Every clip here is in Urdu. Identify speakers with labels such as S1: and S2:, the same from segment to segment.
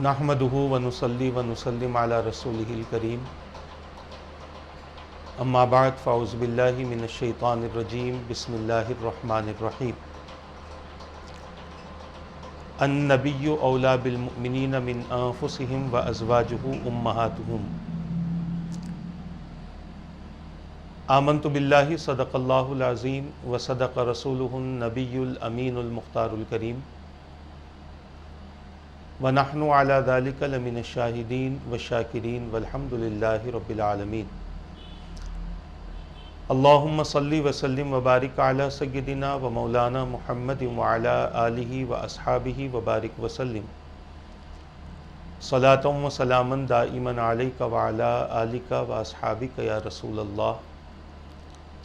S1: نحمدہ ونصلی ونسلم علی رسولہ الکریم اما بعد فاعوذ باللہ من الشیطان الرجیم بسم اللہ الرحمن الرحیم النبی اولی بالمؤمنین من انفسہم وازواجہ امہاتہم آمنت باللہ صدق اللہ العظیم وصدق رسولہ النبی الامین المختار الکریم وَنَحْنُ عَلَى ذَلِكَ لَمِنَ الشَّاهِدِينَ وَالشَّاكِرِينَ وَالْحَمْدُ لِلَّهِ رَبِّ الْعَالَمِينَ اللہم صلی وسلم وبارک علی سیدنا و مولانا محمد وعلی آلہ واصحابہ وبارک وسلم صلاۃ و سلاما دائما علیک وعلی آلک واصحابک یا رسول اللہ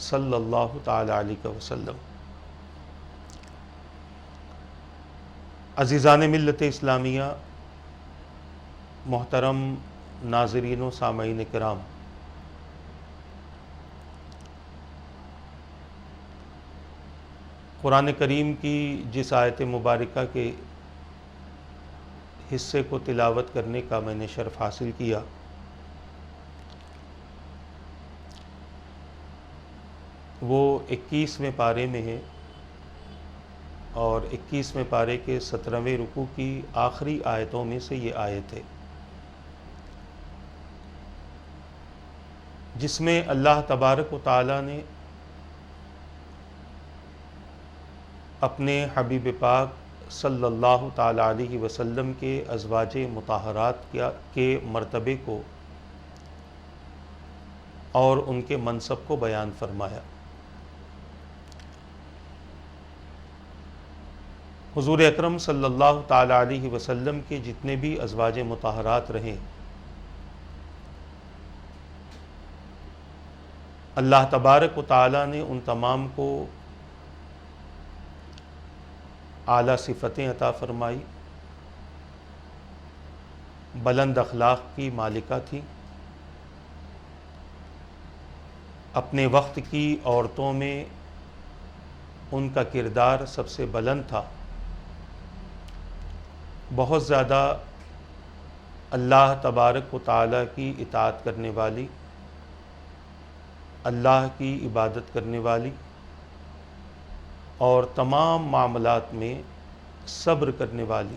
S1: صلی اللہ تعالی علیہ وسلم۔ عزیزان ملت اسلامیہ، محترم ناظرین و سامعین کرام، قرآن کریم کی جس آیت مبارکہ کے حصے کو تلاوت کرنے کا میں نے شرف حاصل کیا، وہ 21ویں پارے میں ہے اور 21ویں پارے کے 17ویں رکوع کی آخری آیتوں میں سے یہ آیت ہے، جس میں اللہ تبارک و تعالی نے اپنے حبیب پاک صلی اللہ تعالی علیہ وسلم کے ازواج مطہرات کے مرتبے کو اور ان کے منصب کو بیان فرمایا۔ حضور اکرم صلی اللہ تعالی علیہ وسلم کے جتنے بھی ازواج مطہرات رہیں، اللہ تبارک و تعالی نے ان تمام کو اعلیٰ صفتیں عطا فرمائی، بلند اخلاق کی مالکہ تھیں، اپنے وقت کی عورتوں میں ان کا کردار سب سے بلند تھا، بہت زیادہ اللہ تبارک و تعالی کی اطاعت کرنے والی، اللہ کی عبادت کرنے والی اور تمام معاملات میں صبر کرنے والی۔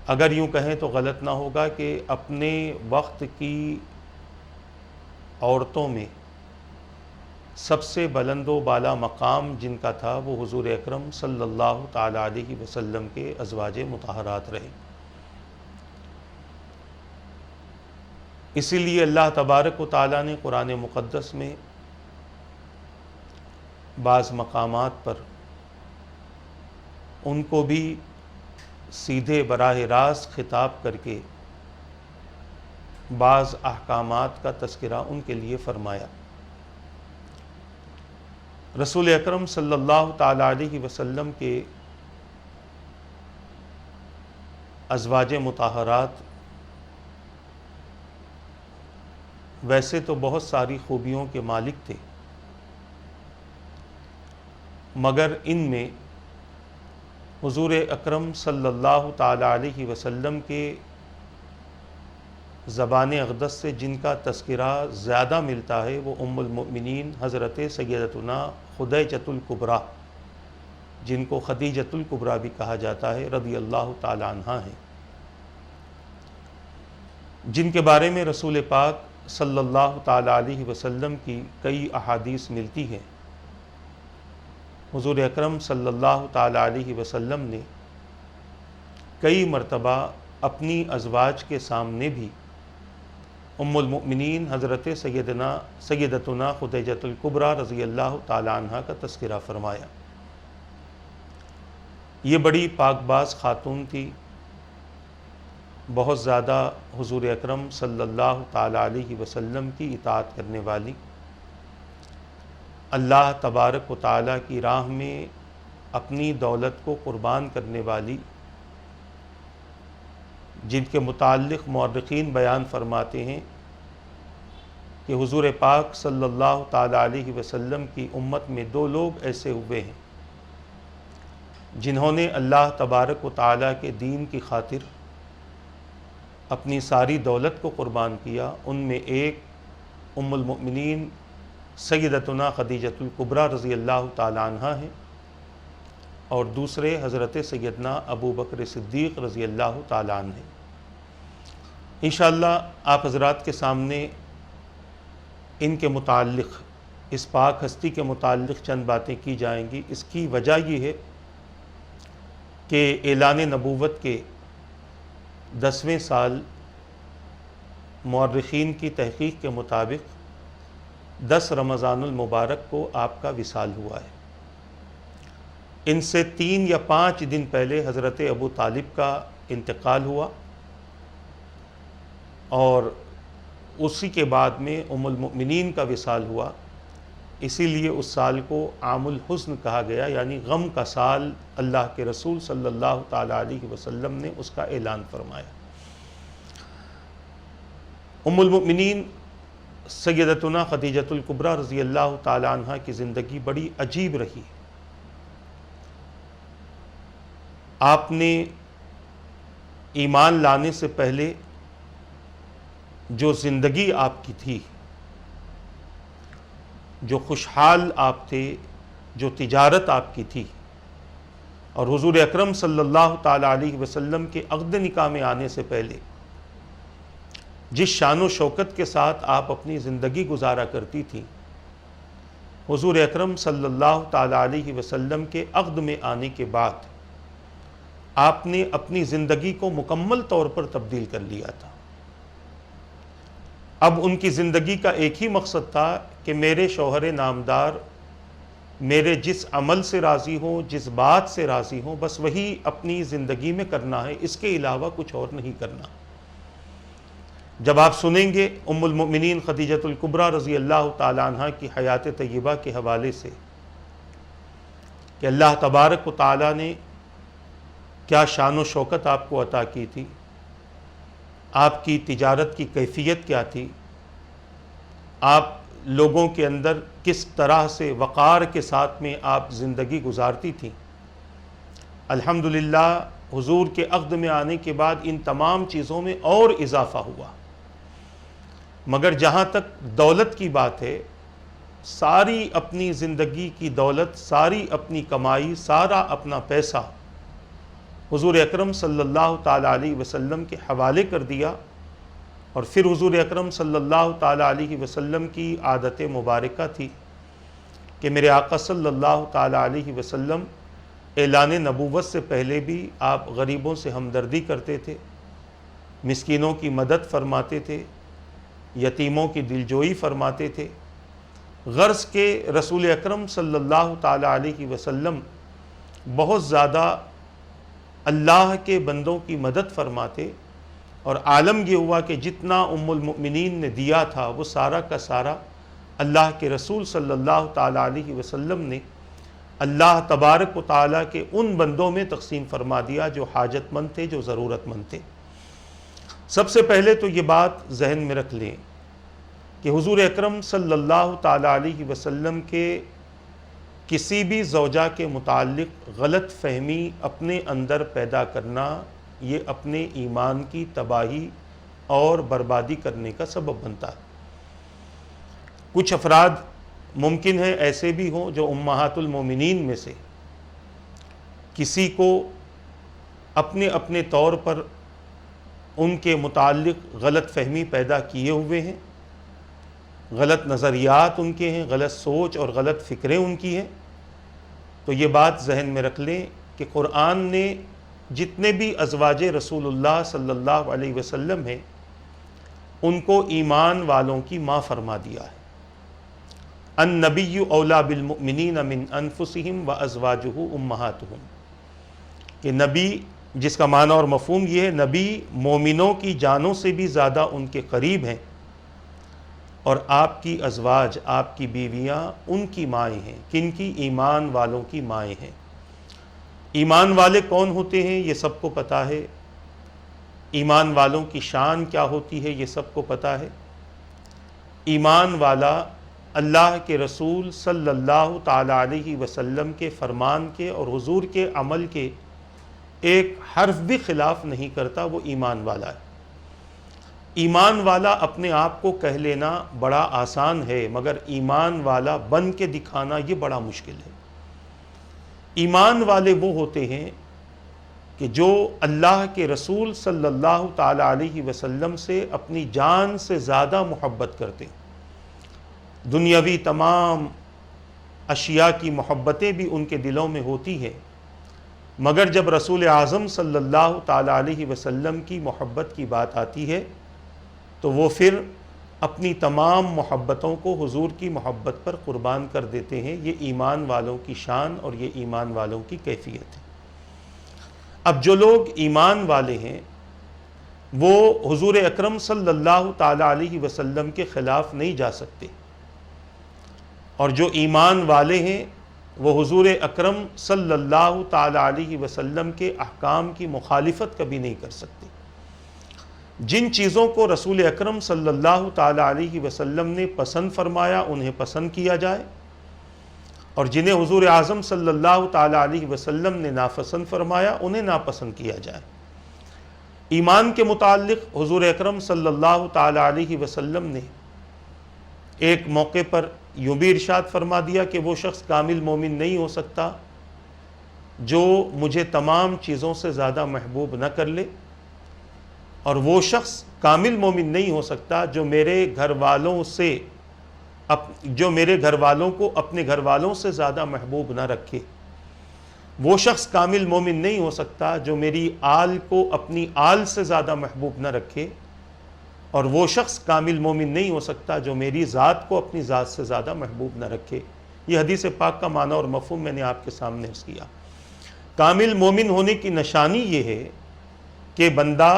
S1: اگر یوں کہیں تو غلط نہ ہوگا کہ اپنے وقت کی عورتوں میں سب سے بلند و بالا مقام جن کا تھا وہ حضور اکرم صلی اللہ تعالی علیہ وسلم کے ازواج مطہرات رہے۔ اسی لیے اللہ تبارک و تعالی نے قرآن مقدس میں بعض مقامات پر ان کو بھی سیدھے براہ راست خطاب کر کے بعض احکامات کا تذکرہ ان کے لیے فرمایا۔ رسول اکرم صلی اللہ تعالی علیہ وسلم کے ازواج مطہرات ویسے تو بہت ساری خوبیوں کے مالک تھے، مگر ان میں حضور اکرم صلی اللہ تعالی علیہ وسلم کے زبان اقدس سے جن کا تذکرہ زیادہ ملتا ہے وہ ام المؤمنین حضرت سیدتنا خدیجۃ الکبریٰ، جن کو خدیجۃ الکبریٰ بھی کہا جاتا ہے، رضی اللہ تعالی عنہا ہیں، جن کے بارے میں رسول پاک صلی اللہ تعالی علیہ وسلم کی کئی احادیث ملتی ہیں۔ حضور اکرم صلی اللہ تعالی علیہ وسلم نے کئی مرتبہ اپنی ازواج کے سامنے بھی ام المؤمنین حضرت سیدتنا خدیجۃ الکبریٰ رضی اللہ تعالی عنہا کا تذکرہ فرمایا۔ یہ بڑی پاک باز خاتون تھی، بہت زیادہ حضور اکرم صلی اللہ تعالی علیہ وسلم کی اطاعت کرنے والی، اللہ تبارک و تعالی کی راہ میں اپنی دولت کو قربان کرنے والی، جن کے متعلق مورخین بیان فرماتے ہیں کہ حضور پاک صلی اللہ تعالی علیہ وسلم کی امت میں 2 لوگ ایسے ہوئے ہیں جنہوں نے اللہ تبارک و تعالیٰ کے دین کی خاطر اپنی ساری دولت کو قربان کیا، ان میں ایک ام المؤمنین سیدتنا خدیجۃ الکبریٰ رضی اللہ تعالی عنہ ہیں، اور دوسرے حضرت سیدنا ابو بکر صدیق رضی اللہ تعالی عنہ ہیں۔ انشاءاللہ آپ حضرات کے سامنے ان کے متعلق، اس پاک ہستی کے متعلق چند باتیں کی جائیں گی۔ اس کی وجہ یہ ہے کہ اعلان نبوت کے 10ویں سال مورخین کی تحقیق کے مطابق 10 رمضان المبارک کو آپ کا وصال ہوا ہے۔ ان سے 3 یا 5 دن پہلے حضرت ابو طالب کا انتقال ہوا، اور اسی کے بعد میں ام المؤمنین کا وصال ہوا۔ اسی لیے اس سال کو عام الحزن کہا گیا، یعنی غم کا سال اللہ کے رسول صلی اللہ تعالی علیہ وسلم نے اس کا اعلان فرمایا۔ ام المؤمنین سیدتنا خدیجۃ الکبریٰ رضی اللہ تعالی عنہ کی زندگی بڑی عجیب رہی۔ آپ نے ایمان لانے سے پہلے جو زندگی آپ کی تھی، جو خوشحال آپ تھے، جو تجارت آپ کی تھی، اور حضور اکرم صلی اللہ تعالی علیہ وسلم کے عقد نکاح میں آنے سے پہلے جس شان و شوکت کے ساتھ آپ اپنی زندگی گزارا کرتی تھی، حضور اکرم صلی اللہ تعالی علیہ وسلم کے عقد میں آنے کے بعد آپ نے اپنی زندگی کو مکمل طور پر تبدیل کر لیا تھا۔ اب ان کی زندگی کا ایک ہی مقصد تھا کہ میرے شوہر نامدار میرے جس عمل سے راضی ہوں، جس بات سے راضی ہوں، بس وہی اپنی زندگی میں کرنا ہے، اس کے علاوہ کچھ اور نہیں کرنا۔ جب آپ سنیں گے ام المؤمنین خدیجۃ الکبریٰ رضی اللہ تعالی عنہ کی حیات طیبہ کے حوالے سے کہ اللہ تبارک و تعالی نے کیا شان و شوکت آپ کو عطا کی تھی، آپ کی تجارت کی کیفیت کیا تھی، آپ لوگوں کے اندر کس طرح سے وقار کے ساتھ میں آپ زندگی گزارتی تھیں، الحمدللہ حضور کے عقد میں آنے کے بعد ان تمام چیزوں میں اور اضافہ ہوا۔ مگر جہاں تک دولت کی بات ہے، ساری اپنی زندگی کی دولت، ساری اپنی کمائی، سارا اپنا پیسہ حضور اکرم صلی اللہ تعالی علیہ وسلم کے حوالے کر دیا، اور پھر حضور اکرم صلی اللہ تعالی علیہ وسلم کی عادت مبارکہ تھی کہ میرے آقا صلی اللہ تعالی علیہ وسلم اعلان نبوت سے پہلے بھی آپ غریبوں سے ہمدردی کرتے تھے، مسکینوں کی مدد فرماتے تھے، یتیموں کی دلجوئی فرماتے تھے۔ غرض کہ رسول اکرم صلی اللہ تعالی علیہ وسلم بہت زیادہ اللہ کے بندوں کی مدد فرماتے، اور عالم یہ ہوا کہ جتنا ام المؤمنین نے دیا تھا وہ سارا کا سارا اللہ کے رسول صلی اللہ تعالی علیہ وسلم نے اللہ تبارک و تعالیٰ کے ان بندوں میں تقسیم فرما دیا جو حاجت مند تھے، جو ضرورت مند تھے۔ سب سے پہلے تو یہ بات ذہن میں رکھ لیں کہ حضور اکرم صلی اللہ تعالی علیہ وسلم کے کسی بھی زوجہ کے متعلق غلط فہمی اپنے اندر پیدا کرنا، یہ اپنے ایمان کی تباہی اور بربادی کرنے کا سبب بنتا ہے۔ کچھ افراد ممکن ہے ایسے بھی ہوں جو امہات المومنین میں سے کسی کو اپنے اپنے طور پر ان کے متعلق غلط فہمی پیدا کیے ہوئے ہیں، غلط نظریات ان کے ہیں، غلط سوچ اور غلط فکریں ان کی ہیں۔ تو یہ بات ذہن میں رکھ لیں کہ قرآن نے جتنے بھی ازواج رسول اللہ صلی اللہ علیہ وسلم ہیں ان کو ایمان والوں کی ماں فرما دیا ہے۔ النبی اولا بالمؤمنین من انفسہم وازواجہ امہاتہم، کہ نبی، جس کا معنی اور مفہوم یہ ہے، نبی مومنوں کی جانوں سے بھی زیادہ ان کے قریب ہیں، اور آپ کی ازواج، آپ کی بیویاں ان کی مائیں ہیں۔ کن کی؟ ایمان والوں کی مائیں ہیں۔ ایمان والے کون ہوتے ہیں یہ سب کو پتہ ہے، ایمان والوں کی شان کیا ہوتی ہے یہ سب کو پتہ ہے۔ ایمان والا اللہ کے رسول صلی اللہ تعالی علیہ وسلم کے فرمان کے اور حضور کے عمل کے ایک حرف بھی خلاف نہیں کرتا، وہ ایمان والا ہے۔ ایمان والا اپنے آپ کو کہہ لینا بڑا آسان ہے، مگر ایمان والا بن کے دکھانا یہ بڑا مشکل ہے۔ ایمان والے وہ ہوتے ہیں کہ جو اللہ کے رسول صلی اللہ تعالی علیہ وسلم سے اپنی جان سے زیادہ محبت کرتے ہیں۔ دنیاوی تمام اشیاء کی محبتیں بھی ان کے دلوں میں ہوتی ہیں، مگر جب رسول اعظم صلی اللہ تعالی علیہ وسلم کی محبت کی بات آتی ہے تو وہ پھر اپنی تمام محبتوں کو حضور کی محبت پر قربان کر دیتے ہیں۔ یہ ایمان والوں کی شان اور یہ ایمان والوں کی کیفیت ہے۔ اب جو لوگ ایمان والے ہیں وہ حضور اکرم صلی اللہ تعالی علیہ وسلم کے خلاف نہیں جا سکتے، اور جو ایمان والے ہیں وہ حضور اکرم صلی اللہ تعالی علیہ وسلم کے احکام کی مخالفت کبھی نہیں کر سکتے۔ جن چیزوں کو رسول اکرم صلی اللہ تعالی علیہ وسلم نے پسند فرمایا انہیں پسند کیا جائے، اور جنہیں حضور اعظم صلی اللہ تعالی علیہ وسلم نے ناپسند فرمایا انہیں ناپسند کیا جائے۔ ایمان کے متعلق حضور اکرم صلی اللہ تعالی علیہ وسلم نے ایک موقع پر یوں بھی ارشاد فرما دیا کہ وہ شخص کامل مومن نہیں ہو سکتا جو مجھے تمام چیزوں سے زیادہ محبوب نہ کر لے، اور وہ شخص کامل مومن نہیں ہو سکتا جو میرے گھر والوں کو اپنے گھر والوں سے زیادہ محبوب نہ رکھے۔ وہ شخص کامل مومن نہیں ہو سکتا جو میری آل کو اپنی آل سے زیادہ محبوب نہ رکھے، اور وہ شخص کامل مومن نہیں ہو سکتا جو میری ذات کو اپنی ذات سے زیادہ محبوب نہ رکھے۔ یہ حدیث پاک کا معنی اور مفہوم میں نے آپ کے سامنے عرض کیا۔ کامل مومن ہونے کی نشانی یہ ہے کہ بندہ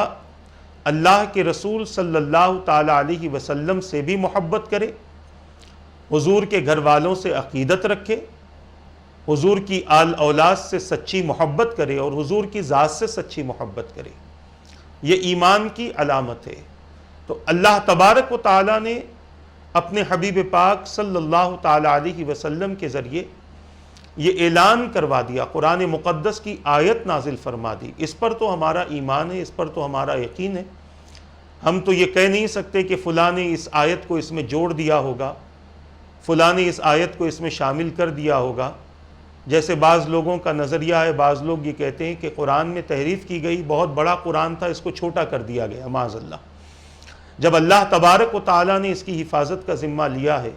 S1: اللہ کے رسول صلی اللہ تعالی علیہ وسلم سے بھی محبت کرے، حضور کے گھر والوں سے عقیدت رکھے، حضور کی آل اولاد سے سچی محبت کرے، اور حضور کی ذات سے سچی محبت کرے۔ یہ ایمان کی علامت ہے۔ تو اللہ تبارک و تعالیٰ نے اپنے حبیب پاک صلی اللہ تعالی علیہ وسلم کے ذریعے یہ اعلان کروا دیا، قرآن مقدس کی آیت نازل فرما دی۔ اس پر تو ہمارا ایمان ہے، اس پر تو ہمارا یقین ہے۔ ہم تو یہ کہہ نہیں سکتے کہ فلاں نے اس آیت کو اس میں جوڑ دیا ہوگا، فلاں نے اس آیت کو اس میں شامل کر دیا ہوگا۔ جیسے بعض لوگوں کا نظریہ ہے، بعض لوگ یہ کہتے ہیں کہ قرآن میں تحریف کی گئی، بہت بڑا قرآن تھا، اس کو چھوٹا کر دیا گیا، معاذ اللہ۔ جب اللہ تبارک و تعالیٰ نے اس کی حفاظت کا ذمہ لیا ہے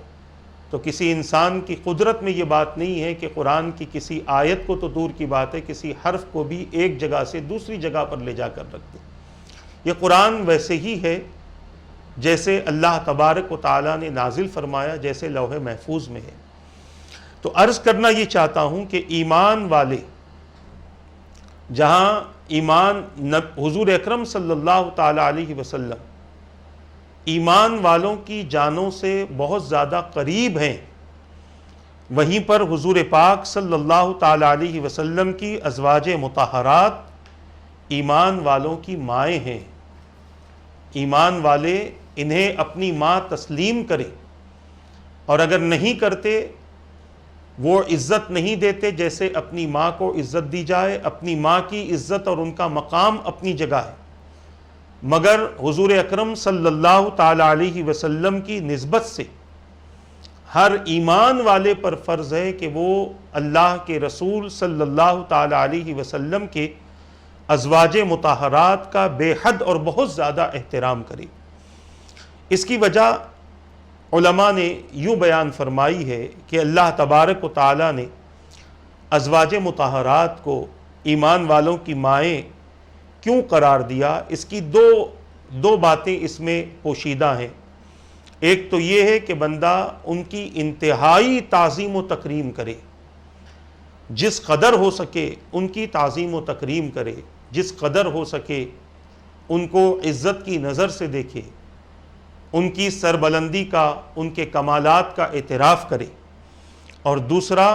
S1: تو کسی انسان کی قدرت میں یہ بات نہیں ہے کہ قرآن کی کسی آیت کو تو دور کی بات ہے، کسی حرف کو بھی ایک جگہ سے دوسری جگہ پر لے جا کر رکھ دے۔ یہ قرآن ویسے ہی ہے جیسے اللہ تبارک و تعالیٰ نے نازل فرمایا، جیسے لوح محفوظ میں ہے۔ تو عرض کرنا یہ چاہتا ہوں کہ ایمان والے جہاں حضور اکرم صلی اللہ تعالی علیہ وسلم ایمان والوں کی جانوں سے بہت زیادہ قریب ہیں، وہیں پر حضور پاک صلی اللہ تعالی علیہ وسلم کی ازواج مطہرات ایمان والوں کی مائیں ہیں۔ ایمان والے انہیں اپنی ماں تسلیم کریں، اور اگر نہیں کرتے وہ عزت نہیں دیتے جیسے اپنی ماں کو عزت دی جائے۔ اپنی ماں کی عزت اور ان کا مقام اپنی جگہ ہے، مگر حضور اکرم صلی اللہ تعالی علیہ وسلم کی نسبت سے ہر ایمان والے پر فرض ہے کہ وہ اللہ کے رسول صلی اللہ تعالی علیہ وسلم کے ازواج مطہرات کا بے حد اور بہت زیادہ احترام کرے۔ اس کی وجہ علماء نے یوں بیان فرمائی ہے کہ اللہ تبارک و تعالیٰ نے ازواج مطہرات کو ایمان والوں کی مائیں کیوں قرار دیا، اس کی دو باتیں اس میں پوشیدہ ہیں۔ ایک تو یہ ہے کہ بندہ ان کی انتہائی تعظیم و تکریم کرے، جس قدر ہو سکے ان کی تعظیم و تکریم کرے، جس قدر ہو سکے ان کو عزت کی نظر سے دیکھے، ان کی سربلندی کا، ان کے کمالات کا اعتراف کرے۔ اور دوسرا،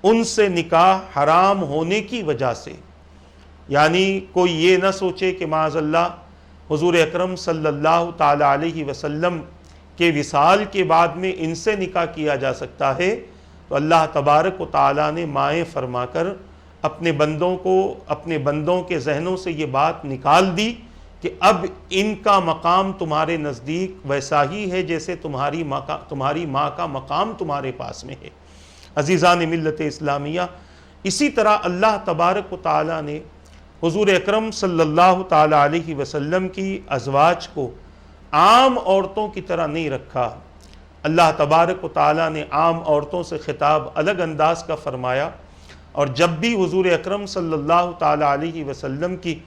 S1: ان سے نکاح حرام ہونے کی وجہ سے، یعنی کوئی یہ نہ سوچے کہ معاذ اللہ حضور اکرم صلی اللہ تعالی علیہ وسلم کے وصال کے بعد میں ان سے نکاح کیا جا سکتا ہے۔ تو اللہ تبارک و تعالیٰ نے مائیں فرما کر اپنے بندوں کے ذہنوں سے یہ بات نکال دی کہ اب ان کا مقام تمہارے نزدیک ویسا ہی ہے جیسے تمہاری ماں کا مقام تمہارے پاس میں ہے۔ عزیزان ملت اسلامیہ، اسی طرح اللہ تبارک و تعالیٰ نے حضور اکرم صلی اللہ تعالیٰ علیہ وسلم کی ازواج کو عام عورتوں کی طرح نہیں رکھا۔ اللہ تبارک و تعالیٰ نے عام عورتوں سے خطاب الگ انداز کا فرمایا، اور جب بھی حضور اکرم صلی اللہ تعالیٰ علیہ وسلم کی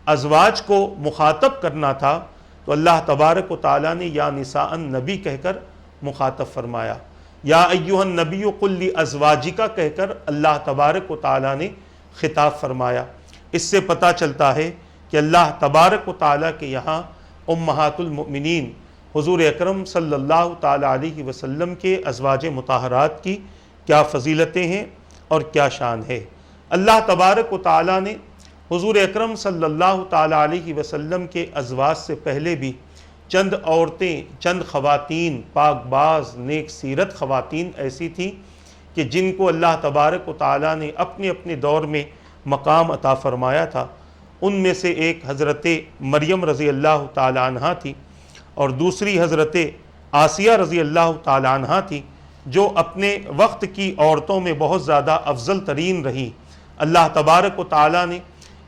S1: ازواج کو مخاطب کرنا تھا تو اللہ تبارک و تعالیٰ نے یا نساء النبی کہہ کر مخاطب فرمایا، یا ایھا النبی قل لازواجک کہہ کر اللہ تبارک و تعالیٰ نے خطاب فرمایا۔ اس سے پتہ چلتا ہے کہ اللہ تبارک و تعالیٰ کے یہاں امہات المؤمنین حضور اکرم صلی اللہ تعالیٰ علیہ وسلم کے ازواج مطہرات کی کیا فضیلتیں ہیں اور کیا شان ہے۔ اللہ تبارک و تعالیٰ نے حضور اکرم صلی اللہ تعالیٰ علیہ وسلم کے ازواج سے پہلے بھی چند عورتیں، چند خواتین، پاک باز نیک سیرت خواتین ایسی تھیں کہ جن کو اللہ تبارک و تعالیٰ نے اپنے اپنے دور میں مقام عطا فرمایا تھا۔ ان میں سے ایک حضرت مریم رضی اللہ تعالیٰ عنہ تھی، اور دوسری حضرت آسیہ رضی اللہ تعالیٰ عنہ تھی، جو اپنے وقت کی عورتوں میں بہت زیادہ افضل ترین رہی۔ اللہ تبارک و تعالیٰ نے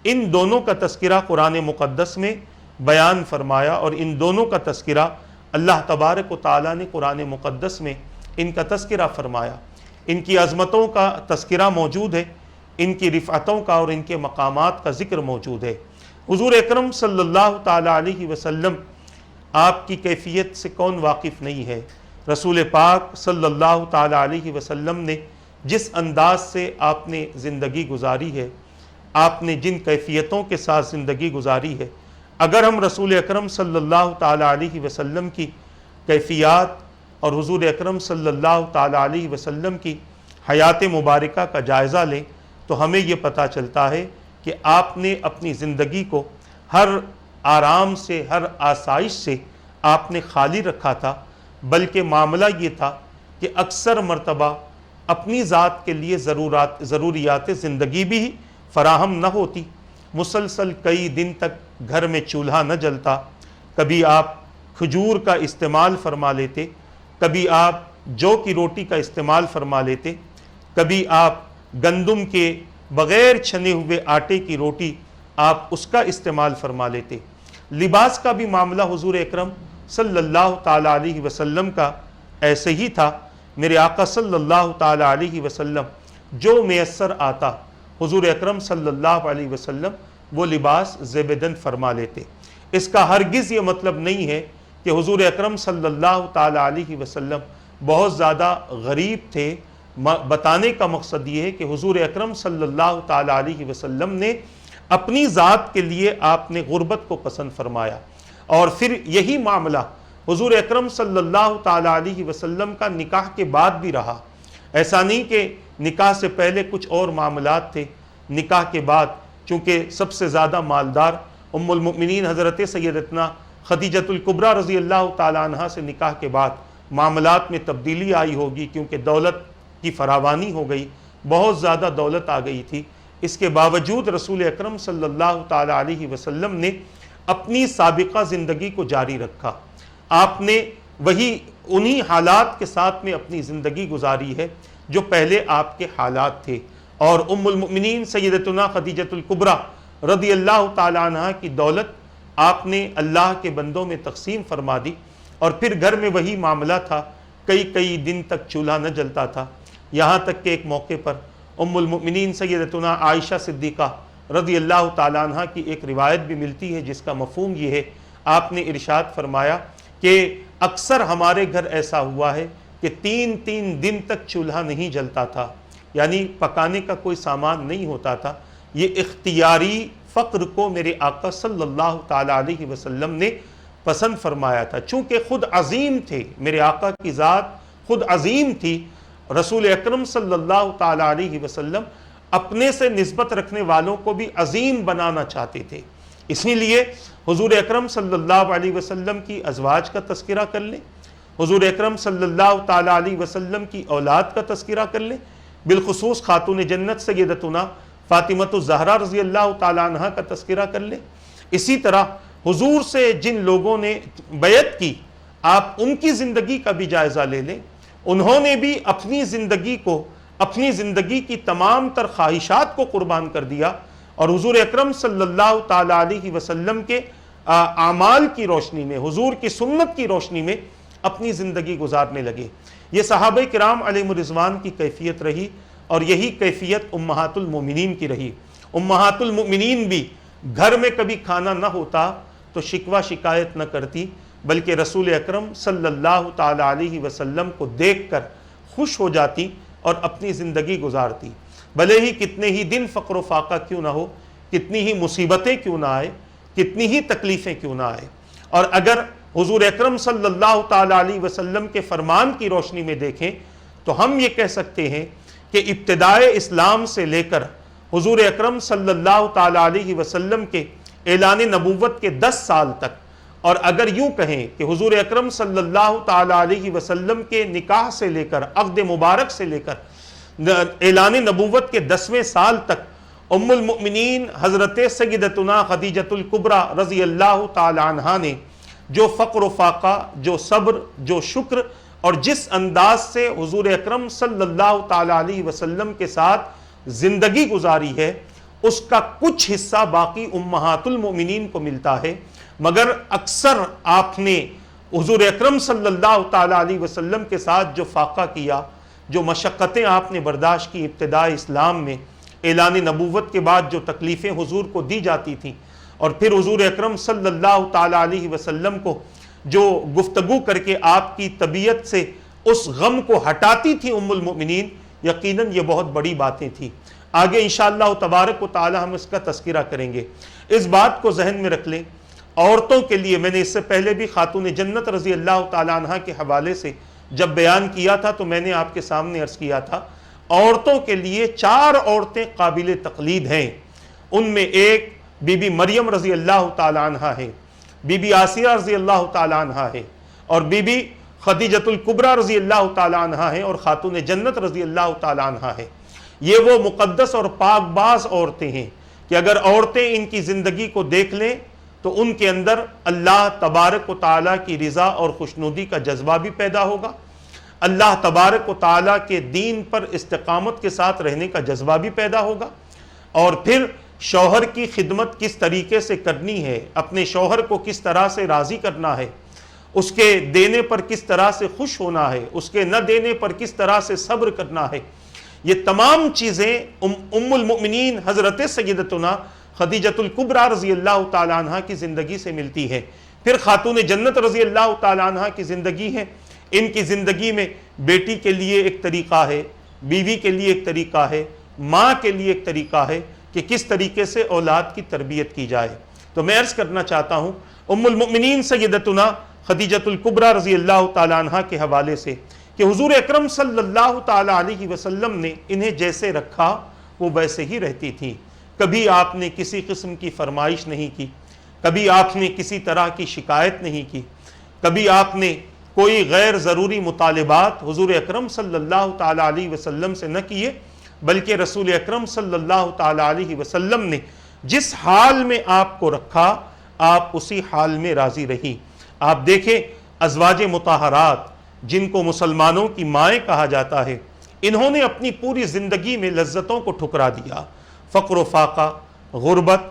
S1: ان دونوں کا تذکرہ قرآن مقدس میں بیان فرمایا، اور ان دونوں کا تذکرہ اللہ تبارک و تعالیٰ نے قرآن مقدس میں ان کا تذکرہ فرمایا۔ ان کی عظمتوں کا تذکرہ موجود ہے، ان کی رفعتوں کا اور ان کے مقامات کا ذکر موجود ہے۔ حضور اکرم صلی اللہ تعالیٰ علیہ وسلم، آپ کی کیفیت سے کون واقف نہیں ہے؟ رسول پاک صلی اللہ تعالیٰ علیہ وسلم نے جس انداز سے آپ نے زندگی گزاری ہے، آپ نے جن کیفیتوں کے ساتھ زندگی گزاری ہے، اگر ہم رسول اکرم صلی اللہ تعالیٰ علیہ وسلم کی کیفیات اور حضور اکرم صلی اللہ تعالیٰ علیہ وسلم کی حیات مبارکہ کا جائزہ لیں تو ہمیں یہ پتہ چلتا ہے کہ آپ نے اپنی زندگی کو ہر آرام سے، ہر آسائش سے آپ نے خالی رکھا تھا، بلکہ معاملہ یہ تھا کہ اکثر مرتبہ اپنی ذات کے لیے ضروریات زندگی بھی فراہم نہ ہوتی، مسلسل کئی دن تک گھر میں چولہا نہ جلتا، کبھی آپ کھجور کا استعمال فرما لیتے، کبھی آپ جو کی روٹی کا استعمال فرما لیتے، کبھی آپ گندم کے بغیر چھنے ہوئے آٹے کی روٹی آپ اس کا استعمال فرما لیتے۔ لباس کا بھی معاملہ حضور اکرم صلی اللہ تعالیٰ علیہ وسلم کا ایسے ہی تھا۔ میرے آقا صلی اللہ تعالیٰ علیہ وسلم جو میسر آتا، حضور اکرم صلی اللہ علیہ وسلم وہ لباس زیبدن فرما لیتے۔ اس کا ہرگز یہ مطلب نہیں ہے کہ حضور اکرم صلی اللہ تعالیٰ علیہ وسلم بہت زیادہ غریب تھے۔ بتانے کا مقصد یہ ہے کہ حضور اکرم صلی اللہ تعالیٰ علیہ وسلم نے اپنی ذات کے لیے آپ نے غربت کو پسند فرمایا، اور پھر یہی معاملہ حضور اکرم صلی اللہ تعالیٰ علیہ وسلم کا نکاح کے بعد بھی رہا۔ ایسا نہیں کہ نکاح سے پہلے کچھ اور معاملات تھے، نکاح کے بعد چونکہ سب سے زیادہ مالدار ام المؤمنین حضرت سیدتنا خدیجۃ الکبریٰ رضی اللہ تعالیٰ عنہ سے نکاح کے بعد معاملات میں تبدیلی آئی ہوگی، کیونکہ دولت کی فراوانی ہو گئی، بہت زیادہ دولت آ گئی تھی۔ اس کے باوجود رسول اکرم صلی اللہ تعالیٰ علیہ وسلم نے اپنی سابقہ زندگی کو جاری رکھا۔ آپ نے وہی انہی حالات کے ساتھ میں اپنی زندگی گزاری ہے جو پہلے آپ کے حالات تھے، اور ام المؤمنین سیدتنا خدیجۃ الکبریٰ رضی اللہ تعالیٰ عنہ کی دولت آپ نے اللہ کے بندوں میں تقسیم فرما دی، اور پھر گھر میں وہی معاملہ تھا، کئی دن تک چولہا نہ جلتا تھا، یہاں تک کہ ایک موقع پر ام المؤمنین سیدتنا عائشہ صدیقہ رضی اللہ تعالیٰ عنہ کی ایک روایت بھی ملتی ہے جس کا مفہوم یہ ہے، آپ نے ارشاد فرمایا کہ اکثر ہمارے گھر ایسا ہوا ہے کہ 3 دن تک چولہا نہیں جلتا تھا، یعنی پکانے کا کوئی سامان نہیں ہوتا تھا۔ یہ اختیاری فقر کو میرے آقا صلی اللہ تعالیٰ علیہ وسلم نے پسند فرمایا تھا، چونکہ خود عظیم تھے، میرے آقا کی ذات خود عظیم تھی۔ رسول اکرم صلی اللہ تعالیٰ علیہ وسلم اپنے سے نسبت رکھنے والوں کو بھی عظیم بنانا چاہتے تھے، اسی لیے حضور اکرم صلی اللہ علیہ وسلم کی ازواج کا تذکرہ کر لیں، حضور اکرم صلی اللہ تعالیٰ علیہ وسلم کی اولاد کا تذکرہ کر لیں، بالخصوص خاتون جنت سیدتنا فاطمۃ الزہرا رضی اللہ تعالیٰ عنہ کا تذکرہ کر لیں۔ اسی طرح حضور سے جن لوگوں نے بیعت کی آپ ان کی زندگی کا بھی جائزہ لے لیں. انہوں نے بھی اپنی زندگی کی تمام تر خواہشات کو قربان کر دیا اور حضور اکرم صلی اللہ تعالی علیہ وسلم کے اعمال کی روشنی میں، حضور کی سنت کی روشنی میں اپنی زندگی گزارنے لگے. یہ صحابہ کرام علیہم الرضوان کی کیفیت رہی اور یہی کیفیت امہات المومنین کی رہی. امہات المومنین بھی گھر میں کبھی کھانا نہ ہوتا تو شکوہ شکایت نہ کرتی، بلکہ رسول اکرم صلی اللہ تعالی علیہ وسلم کو دیکھ کر خوش ہو جاتی اور اپنی زندگی گزارتی. بھلے ہی کتنے ہی دن فقر و فاقہ کیوں نہ ہو، کتنی ہی مصیبتیں کیوں نہ آئے، کتنی ہی تکلیفیں کیوں نہ آئے. اور اگر حضور اکرم صلی اللہ تعالی علیہ وسلم کے فرمان کی روشنی میں دیکھیں تو ہم یہ کہہ سکتے ہیں کہ ابتدائے اسلام سے لے کر حضور اکرم صلی اللہ تعالی علیہ وسلم کے اعلان نبوت کے 10 سال تک، اور اگر یوں کہیں کہ حضور اکرم صلی اللہ تعالی علیہ وسلم کے نکاح سے لے کر عقد مبارک سے لے کر اعلان نبوت کے 10ویں سال تک ام المؤمنین حضرت سیدتنا خدیجۃ الکبریٰ رضی اللہ تعالی عنہا نے جو فقر و فاقہ، جو صبر، جو شکر اور جس انداز سے حضور اکرم صلی اللہ تعالی علیہ وسلم کے ساتھ زندگی گزاری ہے، اس کا کچھ حصہ باقی امہات المؤمنین کو ملتا ہے. مگر اکثر آپ نے حضور اکرم صلی اللہ تعالی علیہ وسلم کے ساتھ جو فاقہ کیا، جو مشقتیں آپ نے برداشت کی ابتداء اسلام میں، اعلان نبوت کے بعد جو تکلیفیں حضور کو دی جاتی تھیں، اور پھر حضور اکرم صلی اللہ تعالی علیہ وسلم کو جو گفتگو کر کے آپ کی طبیعت سے اس غم کو ہٹاتی تھی ام المؤمنین، یقیناً یہ بہت بڑی باتیں تھیں. آگے انشاءاللہ تبارک و تعالی ہم اس کا تذکرہ کریں گے. اس بات کو ذہن میں رکھ لیں، عورتوں کے لیے میں نے اس سے پہلے بھی خاتون جنت رضی اللہ تعالی عنہ کے حوالے سے جب بیان کیا تھا تو میں نے آپ کے سامنے عرض کیا تھا، عورتوں کے لیے 4 عورتیں قابل تقلید ہیں. ان میں ایک بی بی مریم رضی اللہ تعالی عنہ ہے، بی بی آسیہ رضی اللہ تعالی عنہ ہے، اور بی بی خدیجۃ الکبریٰ رضی اللہ تعالی عنہ ہے، اور خاتون جنت رضی اللہ تعالی عنہ ہے. یہ وہ مقدس اور پاک باز عورتیں ہیں کہ اگر عورتیں ان کی زندگی کو دیکھ لیں تو ان کے اندر اللہ تبارک و تعالیٰ کی رضا اور خوشنودی کا جذبہ بھی پیدا ہوگا، اللہ تبارک و تعالیٰ کے دین پر استقامت کے ساتھ رہنے کا جذبہ بھی پیدا ہوگا، اور پھر شوہر کی خدمت کس طریقے سے کرنی ہے، اپنے شوہر کو کس طرح سے راضی کرنا ہے، اس کے دینے پر کس طرح سے خوش ہونا ہے، اس کے نہ دینے پر کس طرح سے صبر کرنا ہے، یہ تمام چیزیں ام المؤمنین حضرت سیدتنا خدیجۃ الکبریٰ رضی اللہ تعالی عنہ کی زندگی سے ملتی ہے. پھر خاتون جنت رضی اللہ تعالی عنہ کی زندگی ہے. ان کی زندگی میں بیٹی کے لیے ایک طریقہ ہے، بیوی کے لیے ایک طریقہ ہے، ماں کے لیے ایک طریقہ ہے کہ کس طریقے سے اولاد کی تربیت کی جائے. تو میں عرض کرنا چاہتا ہوں ام المؤمنین سیدتنا خدیجۃ الکبریٰ رضی اللہ تعالی عنہ کے حوالے سے کہ حضور اکرم صلی اللہ تعالی علیہ وسلم نے انہیں جیسے رکھا وہ ویسے ہی رہتی تھیں. کبھی آپ نے کسی قسم کی فرمائش نہیں کی، کبھی آپ نے کسی طرح کی شکایت نہیں کی، کبھی آپ نے کوئی غیر ضروری مطالبات حضور اکرم صلی اللہ تعالی علیہ وسلم سے نہ کیے، بلکہ رسول اکرم صلی اللہ تعالی علیہ وسلم نے جس حال میں آپ کو رکھا آپ اسی حال میں راضی رہی. آپ دیکھیں ازواج مطہرات جن کو مسلمانوں کی مائیں کہا جاتا ہے، انہوں نے اپنی پوری زندگی میں لذتوں کو ٹھکرا دیا، فقر و فاقہ، غربت،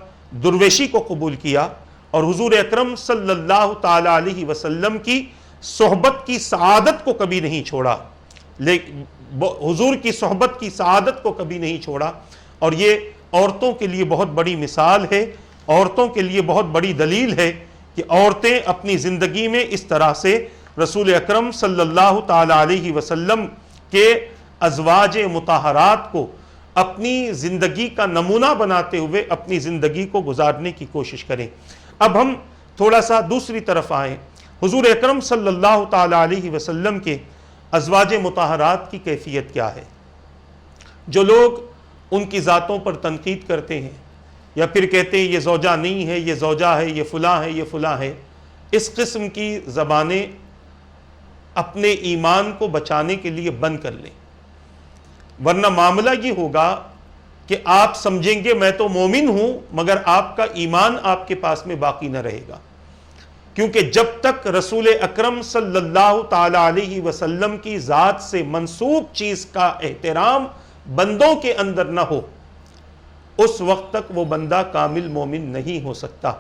S1: درویشی کو قبول کیا، اور حضور اکرم صلی اللہ تعالی علیہ وسلم کی صحبت کی سعادت کو کبھی نہیں چھوڑا، حضور کی صحبت کی سعادت کو کبھی نہیں چھوڑا. اور یہ عورتوں کے لیے بہت بڑی مثال ہے، عورتوں کے لیے بہت بڑی دلیل ہے کہ عورتیں اپنی زندگی میں اس طرح سے رسول اکرم صلی اللہ تعالی علیہ وسلم کے ازواج مطہرات کو اپنی زندگی کا نمونہ بناتے ہوئے اپنی زندگی کو گزارنے کی کوشش کریں. اب ہم تھوڑا سا دوسری طرف آئیں. حضور اکرم صلی اللہ تعالی علیہ وسلم کے ازواج مطہرات کی کیفیت کیا ہے؟ جو لوگ ان کی ذاتوں پر تنقید کرتے ہیں یا پھر کہتے ہیں یہ زوجہ نہیں ہے، یہ زوجہ ہے، یہ فلاں ہے، یہ فلاں ہے، اس قسم کی زبانیں اپنے ایمان کو بچانے کے لیے بند کر لیں، ورنہ معاملہ یہ ہوگا کہ آپ سمجھیں گے میں تو مومن ہوں، مگر آپ کا ایمان آپ کے پاس میں باقی نہ رہے گا، کیونکہ جب تک رسول اکرم صلی اللہ تعالی علیہ وسلم کی ذات سے منسوب چیز کا احترام بندوں کے اندر نہ ہو، اس وقت تک وہ بندہ کامل مومن نہیں ہو سکتا۔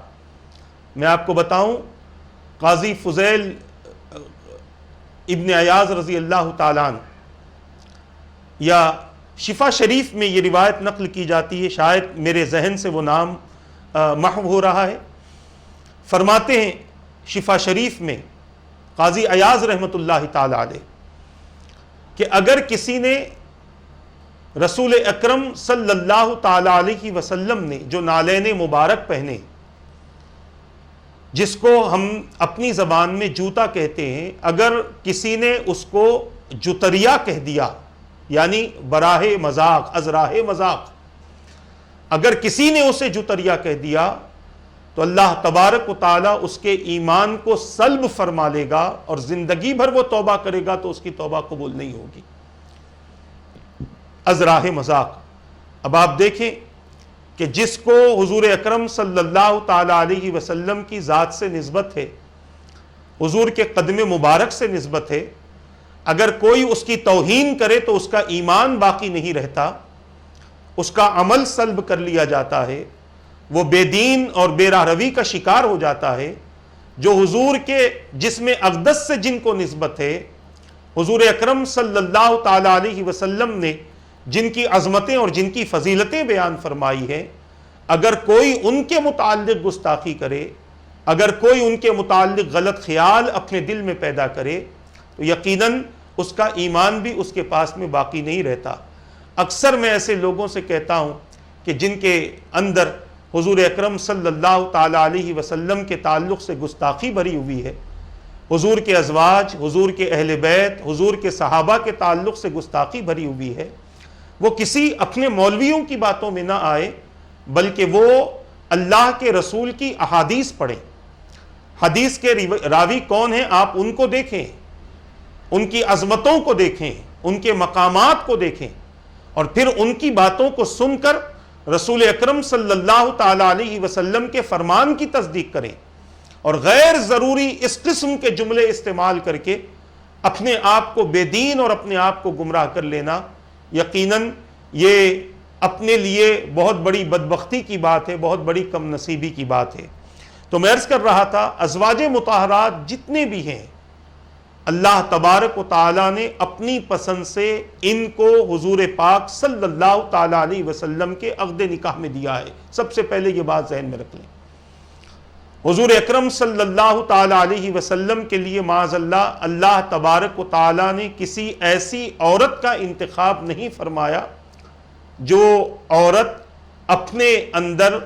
S1: میں آپ کو بتاؤں، قاضی فضیل ابن عیاض رضی اللہ تعالیٰ عنہ، یا شفا شریف میں یہ روایت نقل کی جاتی ہے، شاید میرے ذہن سے وہ نام محو ہو رہا ہے، فرماتے ہیں شفا شریف میں قاضی عیاض رحمۃ اللہ تعالی علیہ کہ اگر کسی نے رسول اکرم صلی اللہ تعالی علیہ وسلم نے جو نالین مبارک پہنے، جس کو ہم اپنی زبان میں جوتا کہتے ہیں، اگر کسی نے اس کو جتریا کہہ دیا، یعنی براہ مذاق، ازراہ مذاق، اگر کسی نے اسے جتریا کہہ دیا تو اللہ تبارک و تعالیٰ اس کے ایمان کو سلب فرما لے گا، اور زندگی بھر وہ توبہ کرے گا تو اس کی توبہ قبول نہیں ہوگی۔ ازراہ مذاق۔ اب آپ دیکھیں کہ جس کو حضور اکرم صلی اللہ تعالی علیہ وسلم کی ذات سے نسبت ہے، حضور کے قدم مبارک سے نسبت ہے، اگر کوئی اس کی توہین کرے تو اس کا ایمان باقی نہیں رہتا، اس کا عمل سلب کر لیا جاتا ہے، وہ بے دین اور بے راہ روی کا شکار ہو جاتا ہے۔ جو حضور کے جسم اقدس سے جن کو نسبت ہے، حضور اکرم صلی اللہ تعالی علیہ وسلم نے جن کی عظمتیں اور جن کی فضیلتیں بیان فرمائی ہیں، اگر کوئی ان کے متعلق گستاخی کرے، اگر کوئی ان کے متعلق غلط خیال اپنے دل میں پیدا کرے، تو یقیناً اس کا ایمان بھی اس کے پاس میں باقی نہیں رہتا۔ اکثر میں ایسے لوگوں سے کہتا ہوں کہ جن کے اندر حضور اکرم صلی اللہ تعالی علیہ وسلم کے تعلق سے گستاخی بھری ہوئی ہے، حضور کے ازواج، حضور کے اہل بیت، حضور کے صحابہ کے تعلق سے گستاخی بھری ہوئی ہے، وہ کسی اپنے مولویوں کی باتوں میں نہ آئے، بلکہ وہ اللہ کے رسول کی احادیث پڑھیں۔ حدیث کے راوی کون ہیں آپ ان کو دیکھیں، ان کی عظمتوں کو دیکھیں، ان کے مقامات کو دیکھیں، اور پھر ان کی باتوں کو سن کر رسول اکرم صلی اللہ تعالی علیہ وسلم کے فرمان کی تصدیق کریں، اور غیر ضروری اس قسم کے جملے استعمال کر کے اپنے آپ کو بے دین اور اپنے آپ کو گمراہ کر لینا، یقیناً یہ اپنے لیے بہت بڑی بدبختی کی بات ہے، بہت بڑی کم نصیبی کی بات ہے۔ تو میں عرض کر رہا تھا، ازواج مطہرات جتنے بھی ہیں، اللہ تبارک و تعالیٰ نے اپنی پسند سے ان کو حضور پاک صلی اللہ تعالی علیہ وسلم کے عقد نکاح میں دیا ہے۔ سب سے پہلے یہ بات ذہن میں رکھ لیں، حضور اکرم صلی اللہ تعالی علیہ وسلم کے لیے معاذ اللہ تبارک و تعالیٰ نے کسی ایسی عورت کا انتخاب نہیں فرمایا جو عورت اپنے اندر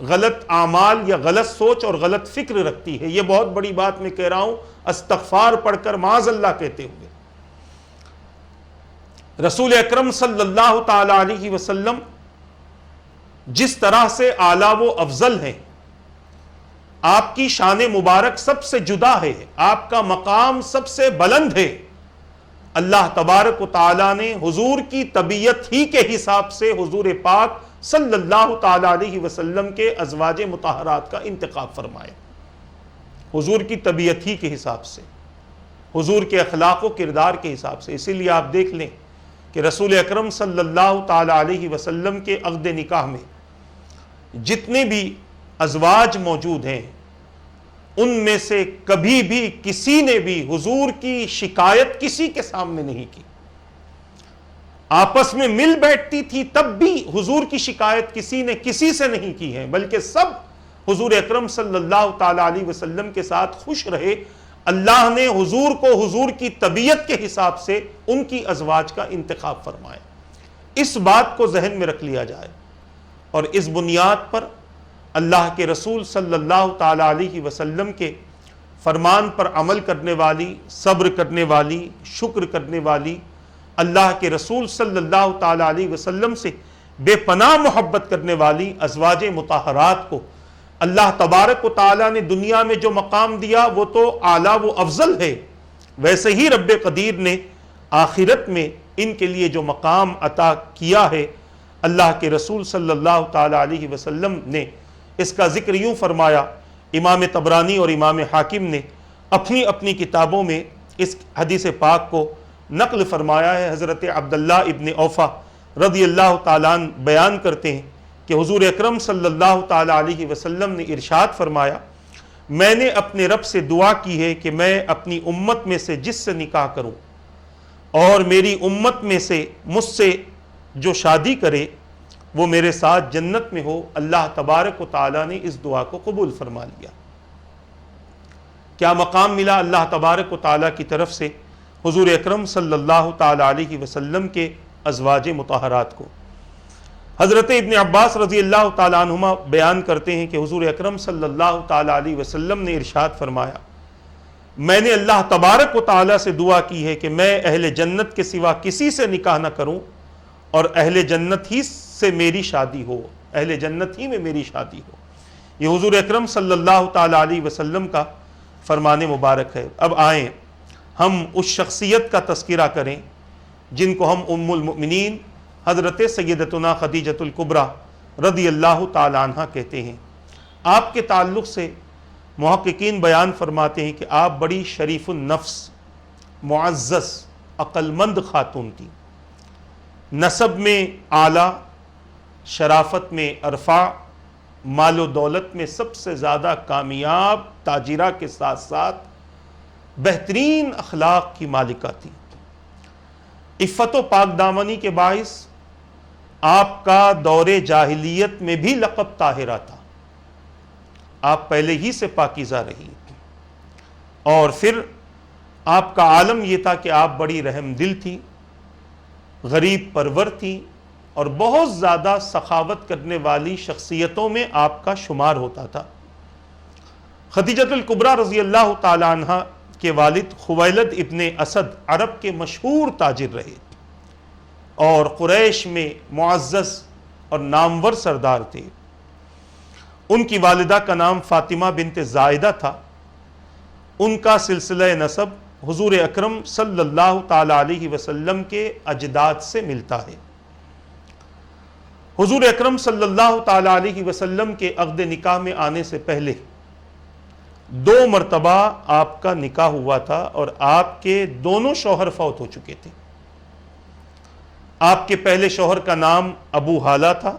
S1: غلط اعمال یا غلط سوچ اور غلط فکر رکھتی ہے۔ یہ بہت بڑی بات میں کہہ رہا ہوں، استغفار پڑھ کر معاذ اللہ کہتے ہوئے۔ رسول اکرم صلی اللہ تعالی علیہ وسلم جس طرح سے اعلیٰ و افضل ہیں، آپ کی شان مبارک سب سے جدا ہے، آپ کا مقام سب سے بلند ہے، اللہ تبارک و تعالیٰ نے حضور کی طبیعت ہی کے حساب سے حضور پاک صلی اللہ تعالی علیہ وسلم کے ازواج مطہرات کا انتخاب فرمایا، حضور کی طبیعت ہی کے حساب سے، حضور کے اخلاق و کردار کے حساب سے۔ اسی لیے آپ دیکھ لیں کہ رسول اکرم صلی اللہ تعالی علیہ وسلم کے عقد نکاح میں جتنے بھی ازواج موجود ہیں، ان میں سے کبھی بھی کسی نے بھی حضور کی شکایت کسی کے سامنے نہیں کی۔ آپس میں مل بیٹھتی تھی تب بھی حضور کی شکایت کسی نے کسی سے نہیں کی ہے، بلکہ سب حضور اکرم صلی اللہ تعالی علیہ وسلم کے ساتھ خوش رہے۔ اللہ نے حضور کو حضور کی طبیعت کے حساب سے ان کی ازواج کا انتخاب فرمایا۔ اس بات کو ذہن میں رکھ لیا جائے، اور اس بنیاد پر اللہ کے رسول صلی اللہ تعالی علیہ وسلم کے فرمان پر عمل کرنے والی، صبر کرنے والی، شکر کرنے والی، اللہ کے رسول صلی اللہ تعالی علیہ وسلم سے بے پناہ محبت کرنے والی ازواج مطہرات کو اللہ تبارک و تعالیٰ نے دنیا میں جو مقام دیا وہ تو اعلیٰ و افضل ہے، ویسے ہی رب قدیر نے آخرت میں ان کے لیے جو مقام عطا کیا ہے، اللہ کے رسول صلی اللہ تعالی علیہ وسلم نے اس کا ذکر یوں فرمایا، امام طبرانی اور امام حاکم نے اپنی اپنی کتابوں میں اس حدیث پاک کو نقل فرمایا ہے۔ حضرت عبداللہ ابن اوفا رضی اللہ تعالیٰ عنہ بیان کرتے ہیں کہ حضور اکرم صلی اللہ تعالی علیہ وسلم نے ارشاد فرمایا، میں نے اپنے رب سے دعا کی ہے کہ میں اپنی امت میں سے جس سے نکاح کروں اور میری امت میں سے مجھ سے جو شادی کرے وہ میرے ساتھ جنت میں ہو۔ اللہ تبارک و تعالیٰ نے اس دعا کو قبول فرما لیا۔ کیا مقام ملا اللہ تبارک و تعالیٰ کی طرف سے حضور اکرم صلی اللہ تعالی علیہ وسلم کے ازواج مطہرات کو۔ حضرت ابن عباس رضی اللہ تعالیٰ عنہما بیان کرتے ہیں کہ حضور اکرم صلی اللہ تعالی علیہ وسلم نے ارشاد فرمایا، میں نے اللہ تبارک و تعالیٰ سے دعا کی ہے کہ میں اہل جنت کے سوا کسی سے نکاح نہ کروں اور اہل جنت ہی سے میری شادی ہو، اہل جنت ہی میں میری شادی ہو۔ یہ حضور اکرم صلی اللہ تعالی علیہ وسلم کا فرمان مبارک ہے۔ اب آئیں ہم اس شخصیت کا تذکرہ کریں جن کو ہم ام المؤمنین حضرت سیدتنا خدیجۃ الکبریٰ رضی اللہ تعالی عنہ کہتے ہیں۔ آپ کے تعلق سے محققین بیان فرماتے ہیں کہ آپ بڑی شریف النفس، معزز، عقل مند خاتون تھی، نسب میں اعلیٰ، شرافت میں ارفع، مال و دولت میں سب سے زیادہ کامیاب تاجرہ کے ساتھ ساتھ بہترین اخلاق کی مالکہ تھی۔ عفت و پاک دامنی کے باعث آپ کا دور جاہلیت میں بھی لقب طاہرہ تھا، آپ پہلے ہی سے پاکیزہ رہی، اور پھر آپ کا عالم یہ تھا کہ آپ بڑی رحم دل تھی، غریب پرور تھی، اور بہت زیادہ سخاوت کرنے والی شخصیتوں میں آپ کا شمار ہوتا تھا۔ خدیجۃ الکبریٰ رضی اللہ تعالی عنہ کے والد خویلد ابن اسد عرب کے مشہور تاجر رہے اور قریش میں معزز اور نامور سردار تھے۔ ان کی والدہ کا نام فاطمہ بنت زائدہ تھا۔ ان کا سلسلہ نسب حضور اکرم صلی اللہ تعالی علیہ وسلم کے اجداد سے ملتا ہے۔ حضور اکرم صلی اللہ تعالی علیہ وسلم کے عقد نکاح میں آنے سے پہلے 2 مرتبہ آپ کا نکاح ہوا تھا اور آپ کے دونوں شوہر فوت ہو چکے تھے۔ آپ کے پہلے شوہر کا نام ابو حالہ تھا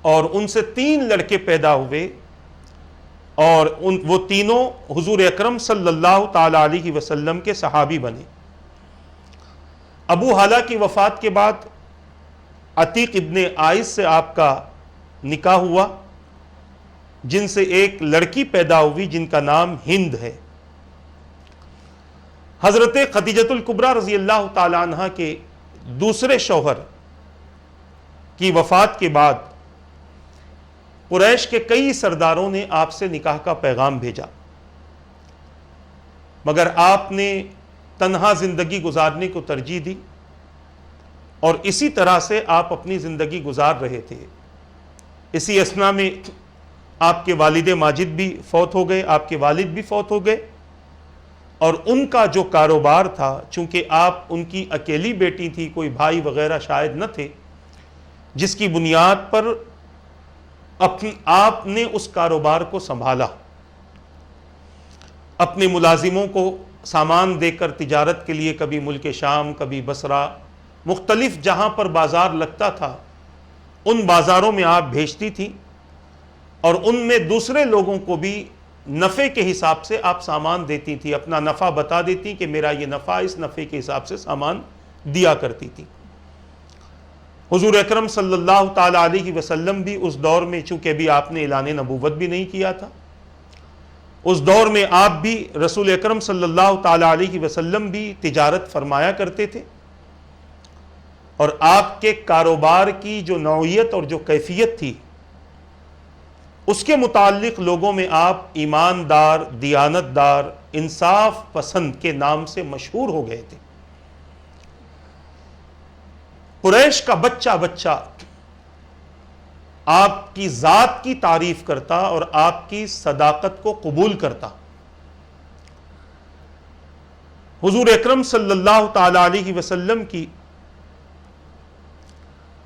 S1: اور ان سے 3 لڑکے پیدا ہوئے، اور وہ تینوں حضور اکرم صلی اللہ تعالی علیہ وسلم کے صحابی بنے۔ ابو حالہ کی وفات کے بعد عتیق ابن عائس سے آپ کا نکاح ہوا، جن سے ایک لڑکی پیدا ہوئی جن کا نام ہند ہے۔ حضرت خدیجۃ الکبریٰ رضی اللہ تعالی عنہ کے دوسرے شوہر کی وفات کے بعد قریش کے کئی سرداروں نے آپ سے نکاح کا پیغام بھیجا، مگر آپ نے تنہا زندگی گزارنے کو ترجیح دی، اور اسی طرح سے آپ اپنی زندگی گزار رہے تھے۔ اسی اثناء میں آپ کے والد ماجد بھی فوت ہو گئے، آپ کے والد بھی فوت ہو گئے، اور ان کا جو کاروبار تھا، چونکہ آپ ان کی اکیلی بیٹی تھی، کوئی بھائی وغیرہ شاید نہ تھے، جس کی بنیاد پر آپ نے اس کاروبار کو سنبھالا، اپنے ملازموں کو سامان دے کر تجارت کے لیے کبھی ملک شام، کبھی بصرہ، مختلف جہاں پر بازار لگتا تھا ان بازاروں میں آپ بھیجتی تھی، اور ان میں دوسرے لوگوں کو بھی نفع کے حساب سے آپ سامان دیتی تھی، اپنا نفع بتا دیتی کہ میرا یہ نفع، اس نفع کے حساب سے سامان دیا کرتی تھی۔ حضور اکرم صلی اللہ تعالی علیہ وسلم بھی اس دور میں، چونکہ بھی آپ نے اعلان نبوت بھی نہیں کیا تھا، اس دور میں آپ بھی، رسول اکرم صلی اللہ تعالی علیہ وسلم بھی تجارت فرمایا کرتے تھے، اور آپ کے کاروبار کی جو نوعیت اور جو کیفیت تھی اس کے متعلق لوگوں میں آپ ایماندار، دیانت دار، انصاف پسند کے نام سے مشہور ہو گئے تھے۔ قریش کا بچہ بچہ آپ کی ذات کی تعریف کرتا اور آپ کی صداقت کو قبول کرتا۔ حضور اکرم صلی اللہ تعالی علیہ وسلم کی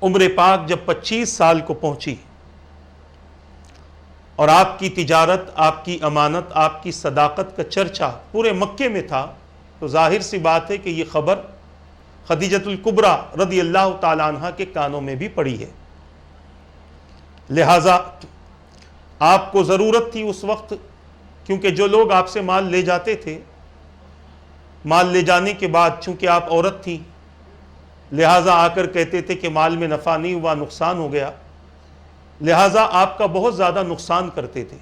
S1: عمر پاک جب 25 سال کو پہنچی اور آپ کی تجارت، آپ کی امانت، آپ کی صداقت کا چرچا پورے مکے میں تھا، تو ظاہر سی بات ہے کہ یہ خبر خدیجۃ الکبریٰ رضی اللہ تعالی عنہ کے کانوں میں بھی پڑی ہے۔ لہٰذا آپ کو ضرورت تھی اس وقت، کیونکہ جو لوگ آپ سے مال لے جاتے تھے، مال لے جانے کے بعد چونکہ آپ عورت تھیں، لہٰذا آ کر کہتے تھے کہ مال میں نفع نہیں ہوا، نقصان ہو گیا، لہٰذا آپ کا بہت زیادہ نقصان کرتے تھے۔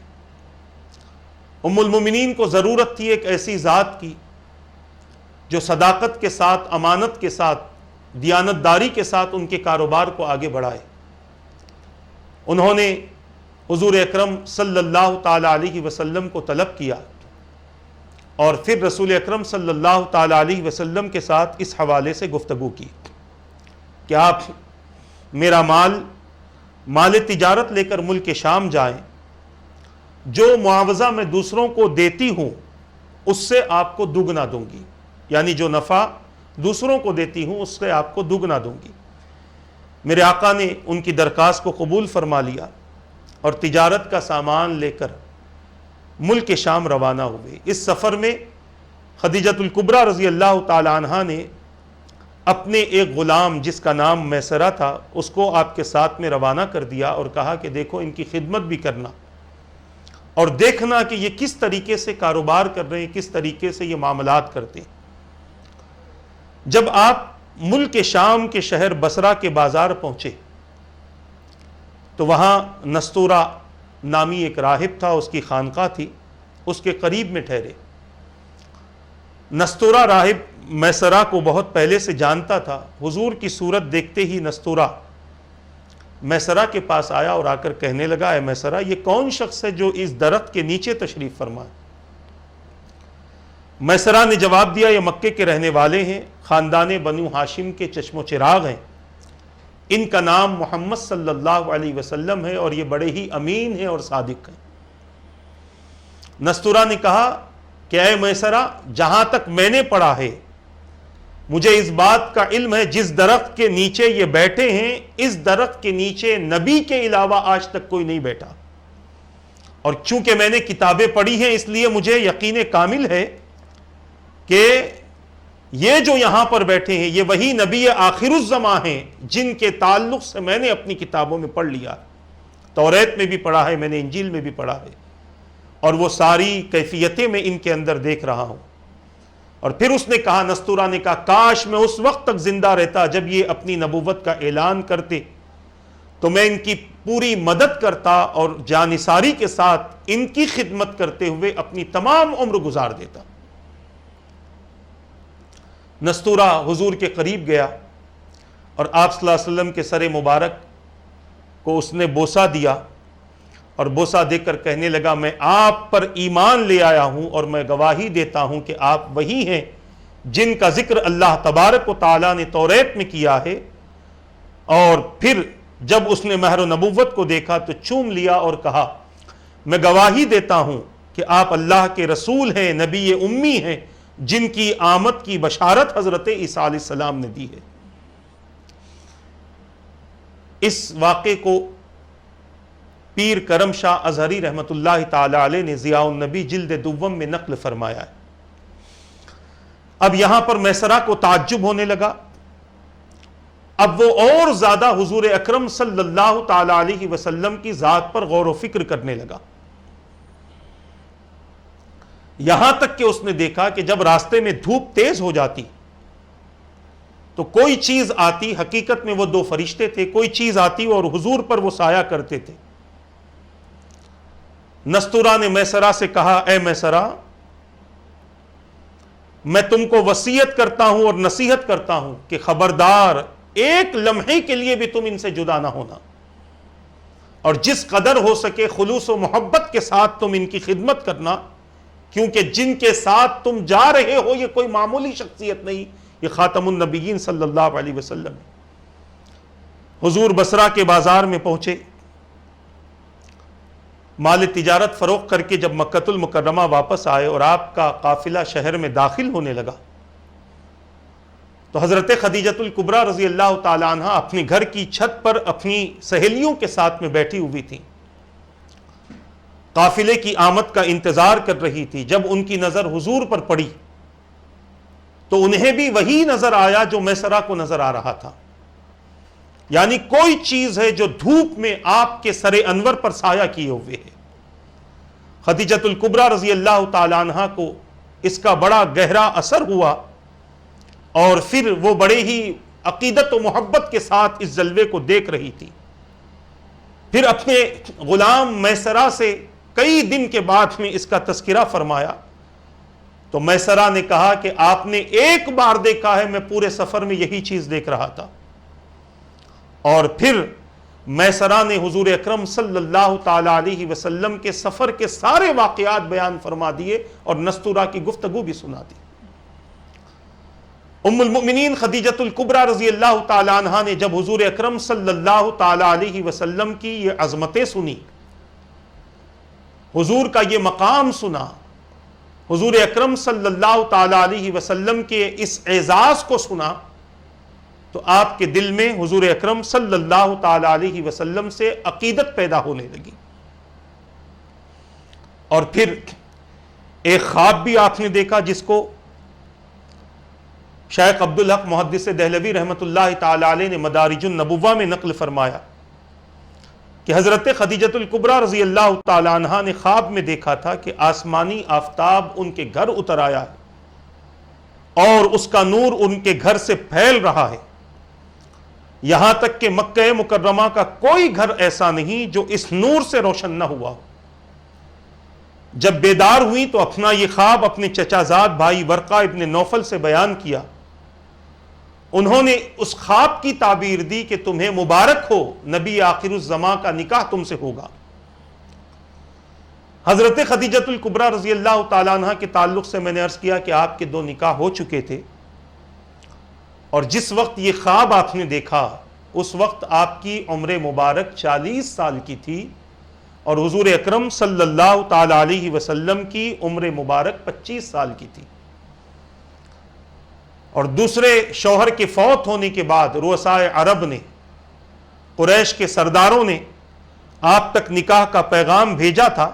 S1: ام المومنین کو ضرورت تھی ایک ایسی ذات کی جو صداقت کے ساتھ، امانت کے ساتھ، دیانتداری کے ساتھ ان کے کاروبار کو آگے بڑھائے۔ انہوں نے حضور اکرم صلی اللہ تعالی علیہ وسلم کو طلب کیا اور پھر رسول اکرم صلی اللہ تعالی علیہ وسلم کے ساتھ اس حوالے سے گفتگو کی کہ آپ میرا مال تجارت لے کر ملک شام جائیں، جو معاوضہ میں دوسروں کو دیتی ہوں اس سے آپ کو دگنا دوں گی، یعنی جو نفع دوسروں کو دیتی ہوں اس سے آپ کو دگنا دوں گی۔ میرے آقا نے ان کی درخواست کو قبول فرما لیا اور تجارت کا سامان لے کر ملک شام روانہ ہوئے۔ اس سفر میں خدیجۃ الکبریٰ رضی اللہ تعالی عنہا نے اپنے ایک غلام جس کا نام میسرہ تھا اس کو آپ کے ساتھ میں روانہ کر دیا اور کہا کہ دیکھو ان کی خدمت بھی کرنا اور دیکھنا کہ یہ کس طریقے سے کاروبار کر رہے ہیں، کس طریقے سے یہ معاملات کرتے ہیں۔ جب آپ ملک شام کے شہر بصرہ کے بازار پہنچے تو وہاں نستورہ نامی ایک راہب تھا، اس کی خانقاہ تھی، اس کے قریب میں ٹھہرے۔ نستورہ راہب میسرہ کو بہت پہلے سے جانتا تھا۔ حضور کی صورت دیکھتے ہی نستورہ میسرہ کے پاس آیا اور آ کر کہنے لگا، اے میسرہ، یہ کون شخص ہے جو اس درخت کے نیچے تشریف فرما ہے؟ میسرہ نے جواب دیا، یہ مکے کے رہنے والے ہیں، خاندان بنو ہاشم کے چشم و چراغ ہیں، ان کا نام محمد صلی اللہ علیہ وسلم ہے اور یہ بڑے ہی امین ہیں اور صادق ہیں۔ نستورہ نے کہا کہ اے میسرہ، جہاں تک میں نے پڑھا ہے مجھے اس بات کا علم ہے جس درخت کے نیچے یہ بیٹھے ہیں اس درخت کے نیچے نبی کے علاوہ آج تک کوئی نہیں بیٹھا، اور چونکہ میں نے کتابیں پڑھی ہیں اس لیے مجھے یقین کامل ہے کہ یہ جو یہاں پر بیٹھے ہیں یہ وہی نبی آخر الزماں ہیں جن کے تعلق سے میں نے اپنی کتابوں میں پڑھ لیا، توریت میں بھی پڑھا ہے، میں نے انجیل میں بھی پڑھا ہے، اور وہ ساری کیفیتیں میں ان کے اندر دیکھ رہا ہوں۔ اور پھر اس نے کہا، نستورہ نے کہا، کاش میں اس وقت تک زندہ رہتا جب یہ اپنی نبوت کا اعلان کرتے تو میں ان کی پوری مدد کرتا اور جانثاری کے ساتھ ان کی خدمت کرتے ہوئے اپنی تمام عمر گزار دیتا۔ نستورہ حضور کے قریب گیا اور آپ صلی اللہ علیہ وسلم کے سر مبارک کو اس نے بوسہ دیا اور بوسہ دے کر کہنے لگا، میں آپ پر ایمان لے آیا ہوں اور میں گواہی دیتا ہوں کہ آپ وہی ہیں جن کا ذکر اللہ تبارک و تعالیٰ نے توریت میں کیا ہے۔ اور پھر جب اس نے مہر و نبوت کو دیکھا تو چوم لیا اور کہا، میں گواہی دیتا ہوں کہ آپ اللہ کے رسول ہیں، نبی امی ہیں، جن کی آمد کی بشارت حضرت عیسیٰ علیہ السلام نے دی ہے۔ اس واقعے کو پیر کرم شاہ ازہری رحمت اللہ تعالی علیہ نے ضیاء النبی جلد دوم میں نقل فرمایا ہے۔ اب یہاں پر میسرہ کو تعجب ہونے لگا، اب وہ اور زیادہ حضور اکرم صلی اللہ تعالی علیہ وسلم کی ذات پر غور و فکر کرنے لگا، یہاں تک کہ اس نے دیکھا کہ جب راستے میں دھوپ تیز ہو جاتی تو کوئی چیز آتی، حقیقت میں وہ دو فرشتے تھے، کوئی چیز آتی اور حضور پر وہ سایہ کرتے تھے۔ نستورہ نے میسرہ سے کہا، اے میسرہ، میں تم کو وصیت کرتا ہوں اور نصیحت کرتا ہوں کہ خبردار ایک لمحے کے لیے بھی تم ان سے جدا نہ ہونا، اور جس قدر ہو سکے خلوص و محبت کے ساتھ تم ان کی خدمت کرنا، کیونکہ جن کے ساتھ تم جا رہے ہو یہ کوئی معمولی شخصیت نہیں، یہ خاتم النبیین صلی اللہ علیہ وسلم ہے۔ حضور بصرہ کے بازار میں پہنچے، مال تجارت فروخت کر کے جب مکۃ المکرمہ واپس آئے اور آپ کا قافلہ شہر میں داخل ہونے لگا تو حضرت خدیجۃ الکبریٰ رضی اللہ تعالی عنہ اپنے گھر کی چھت پر اپنی سہیلیوں کے ساتھ میں بیٹھی ہوئی تھیں، قافلے کی آمد کا انتظار کر رہی تھی۔ جب ان کی نظر حضور پر پڑی تو انہیں بھی وہی نظر آیا جو میسرہ کو نظر آ رہا تھا، یعنی کوئی چیز ہے جو دھوپ میں آپ کے سر انور پر سایہ کیے ہوئے ہے۔ خدیجۃ الکبریٰ رضی اللہ تعالی عنہ کو اس کا بڑا گہرا اثر ہوا، اور پھر وہ بڑے ہی عقیدت و محبت کے ساتھ اس جلوے کو دیکھ رہی تھی۔ پھر اپنے غلام میسرہ سے کئی دن کے بعد میں اس کا تذکرہ فرمایا تو میسرہ نے کہا کہ آپ نے ایک بار دیکھا ہے، میں پورے سفر میں یہی چیز دیکھ رہا تھا۔ اور پھر میسرہ نے حضور اکرم صلی اللہ تعالی علیہ وسلم کے سفر کے سارے واقعات بیان فرما دیے اور نستورہ کی گفتگو بھی سنا دی۔ ام المؤمنین خدیجۃ الکبریٰ رضی اللہ تعالی عنہ نے جب حضور اکرم صلی اللہ تعالی علیہ وسلم کی یہ عظمتیں سنی، حضور کا یہ مقام سنا، حضور اکرم صلی اللہ تعالی علیہ وسلم کے اس اعزاز کو سنا، تو آپ کے دل میں حضور اکرم صلی اللہ تعالی علیہ وسلم سے عقیدت پیدا ہونے لگی۔ اور پھر ایک خواب بھی آپ نے دیکھا جس کو شیخ عبدالحق محدث دہلوی رحمۃ اللہ تعالی علیہ نے مدارج النبوہ میں نقل فرمایا کہ حضرت خدیجۃ الکبریٰ رضی اللہ تعالی عنہ نے خواب میں دیکھا تھا کہ آسمانی آفتاب ان کے گھر اتر آیا ہے اور اس کا نور ان کے گھر سے پھیل رہا ہے، یہاں تک کہ مکہ مکرمہ کا کوئی گھر ایسا نہیں جو اس نور سے روشن نہ ہوا ہو۔ جب بیدار ہوئی تو اپنا یہ خواب اپنے چچا زاد بھائی ورقہ ابن نوفل سے بیان کیا۔ انہوں نے اس خواب کی تعبیر دی کہ تمہیں مبارک ہو، نبی آخر الزماں کا نکاح تم سے ہوگا۔ حضرت خدیجۃ الکبریٰ رضی اللہ تعالیٰ عنہ کے تعلق سے میں نے عرض کیا کہ آپ کے 2 نکاح ہو چکے تھے، اور جس وقت یہ خواب آپ نے دیکھا اس وقت آپ کی عمر مبارک 40 سال کی تھی، اور حضور اکرم صلی اللہ تعالی علیہ وسلم کی عمر مبارک 25 سال کی تھی۔ اور دوسرے شوہر کے فوت ہونے کے بعد رؤسائے عرب نے، قریش کے سرداروں نے آپ تک نکاح کا پیغام بھیجا تھا،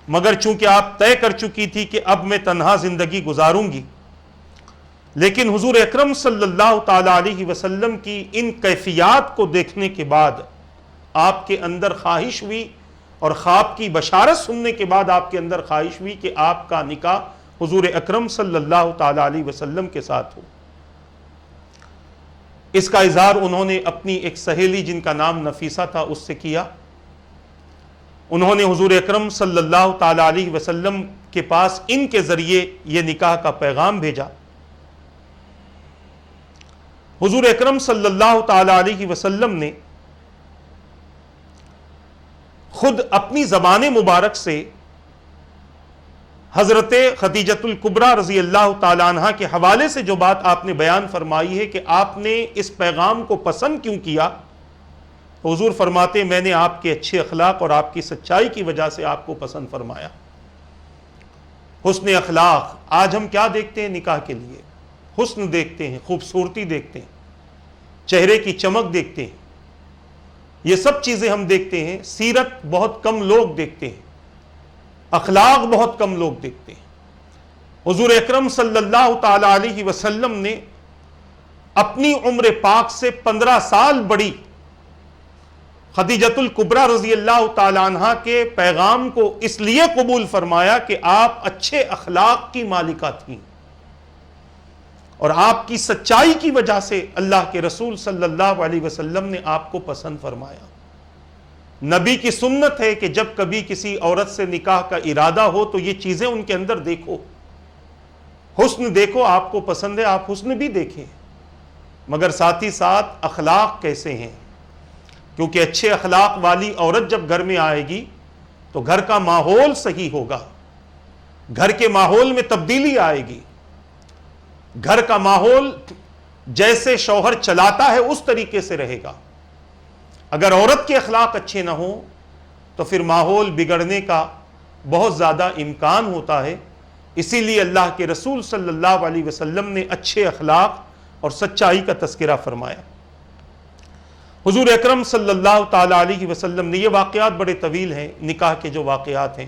S1: مگر چونکہ آپ طے کر چکی تھی کہ اب میں تنہا زندگی گزاروں گی، لیکن حضور اکرم صلی اللہ تعالی علیہ وسلم کی ان کیفیات کو دیکھنے کے بعد آپ کے اندر خواہش ہوئی، اور خواب کی بشارت سننے کے بعد آپ کے اندر خواہش ہوئی کہ آپ کا نکاح حضور اکرم صلی اللہ تعالی علیہ وسلم کے ساتھ ہو۔ اس کا اظہار انہوں نے اپنی ایک سہیلی جن کا نام نفیسہ تھا اس سے کیا۔ انہوں نے حضور اکرم صلی اللہ تعالی علیہ وسلم کے پاس ان کے ذریعے یہ نکاح کا پیغام بھیجا۔ حضور اکرم صلی اللہ تعالی علیہ وسلم نے خود اپنی زبان مبارک سے حضرت خدیجۃ الکبریٰ رضی اللہ تعالی عنہ کے حوالے سے جو بات آپ نے بیان فرمائی ہے کہ آپ نے اس پیغام کو پسند کیوں کیا، حضور فرماتے میں نے آپ کے اچھے اخلاق اور آپ کی سچائی کی وجہ سے آپ کو پسند فرمایا۔ حسن اخلاق، آج ہم کیا دیکھتے ہیں نکاح کے لیے؟ حسن دیکھتے ہیں، خوبصورتی دیکھتے ہیں، چہرے کی چمک دیکھتے ہیں، یہ سب چیزیں ہم دیکھتے ہیں۔ سیرت بہت کم لوگ دیکھتے ہیں، اخلاق بہت کم لوگ دیکھتے ہیں۔ حضور اکرم صلی اللہ تعالی علیہ وسلم نے اپنی عمر پاک سے 15 سال بڑی خدیجۃ الکبریٰ رضی اللہ تعالی عنہ کے پیغام کو اس لیے قبول فرمایا کہ آپ اچھے اخلاق کی مالکہ تھیں، اور آپ کی سچائی کی وجہ سے اللہ کے رسول صلی اللہ علیہ وسلم نے آپ کو پسند فرمایا۔ نبی کی سنت ہے کہ جب کبھی کسی عورت سے نکاح کا ارادہ ہو تو یہ چیزیں ان کے اندر دیکھو، حسن دیکھو، آپ کو پسند ہے آپ حسن بھی دیکھیں، مگر ساتھ ہی ساتھ اخلاق کیسے ہیں، کیونکہ اچھے اخلاق والی عورت جب گھر میں آئے گی تو گھر کا ماحول صحیح ہوگا، گھر کے ماحول میں تبدیلی آئے گی، گھر کا ماحول جیسے شوہر چلاتا ہے اس طریقے سے رہے گا۔ اگر عورت کے اخلاق اچھے نہ ہوں تو پھر ماحول بگڑنے کا بہت زیادہ امکان ہوتا ہے۔ اسی لیے اللہ کے رسول صلی اللہ علیہ وسلم نے اچھے اخلاق اور سچائی کا تذکرہ فرمایا۔ حضور اکرم صلی اللہ تعالیٰ علیہ وسلم نے، یہ واقعات بڑے طویل ہیں، نکاح کے جو واقعات ہیں،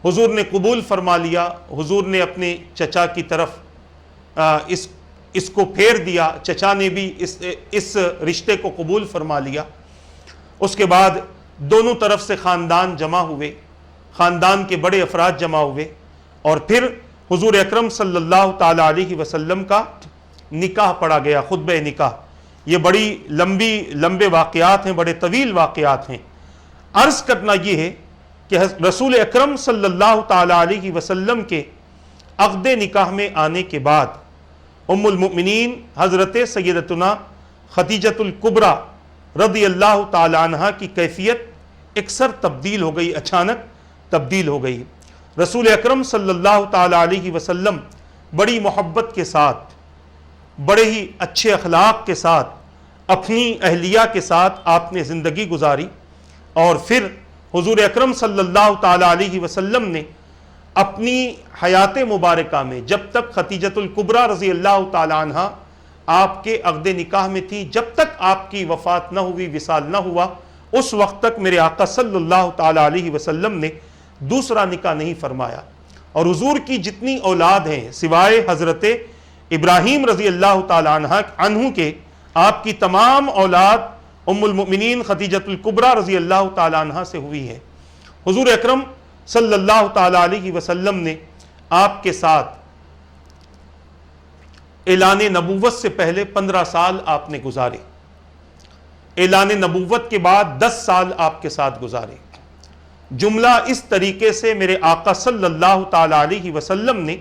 S1: حضور نے قبول فرما لیا، حضور نے اپنے چچا کی طرف اس کو پھیر دیا، چچا نے بھی اس رشتے کو قبول فرما لیا۔ اس کے بعد دونوں طرف سے خاندان جمع ہوئے، خاندان کے بڑے افراد جمع ہوئے، اور پھر حضور اکرم صلی اللہ تعالیٰ علیہ وسلم کا نکاح پڑھا گیا، خطبہ نکاح۔ یہ بڑی لمبے واقعات ہیں، بڑے طویل واقعات ہیں۔ عرض کرنا یہ ہے کہ رسول اکرم صلی اللہ تعالیٰ علیہ وسلم کے عقد نکاح میں آنے کے بعد ام المؤمنین حضرت سیدتنا خدیجۃ الکبریٰ رضی اللہ تعالیٰ عنہ کی کیفیت اکثر تبدیل ہو گئی، اچانک تبدیل ہو گئی۔ رسول اکرم صلی اللہ تعالیٰ علیہ وسلم بڑی محبت کے ساتھ، بڑے ہی اچھے اخلاق کے ساتھ، اپنی اہلیہ کے ساتھ آپ نے زندگی گزاری، اور پھر حضور اکرم صلی اللہ تعالیٰ علیہ وسلم نے اپنی حیات مبارکہ میں، جب تک خدیجۃ الکبریٰ رضی اللہ تعالیٰ عنہ آپ کے عقد نکاح میں تھی، جب تک آپ کی وفات نہ ہوئی، وصال نہ ہوا، اس وقت تک میرے آقا صلی اللہ تعالیٰ علیہ وسلم نے دوسرا نکاح نہیں فرمایا۔ اور حضور کی جتنی اولاد ہیں سوائے حضرت ابراہیم رضی اللہ تعالیٰ عنہ کے، آپ کی تمام اولاد ام المؤمنین خدیجۃ الکبریٰ رضی اللہ تعالیٰ عنہ سے ہوئی ہے۔ حضور اکرم صلی اللہ تعالیٰ علیہ وسلم نے آپ کے ساتھ اعلان نبوت سے پہلے 15 سال آپ نے گزارے، اعلان نبوت کے بعد 10 سال آپ کے ساتھ گزارے۔ جملہ اس طریقے سے میرے آقا صلی اللہ تعالیٰ علیہ وسلم نے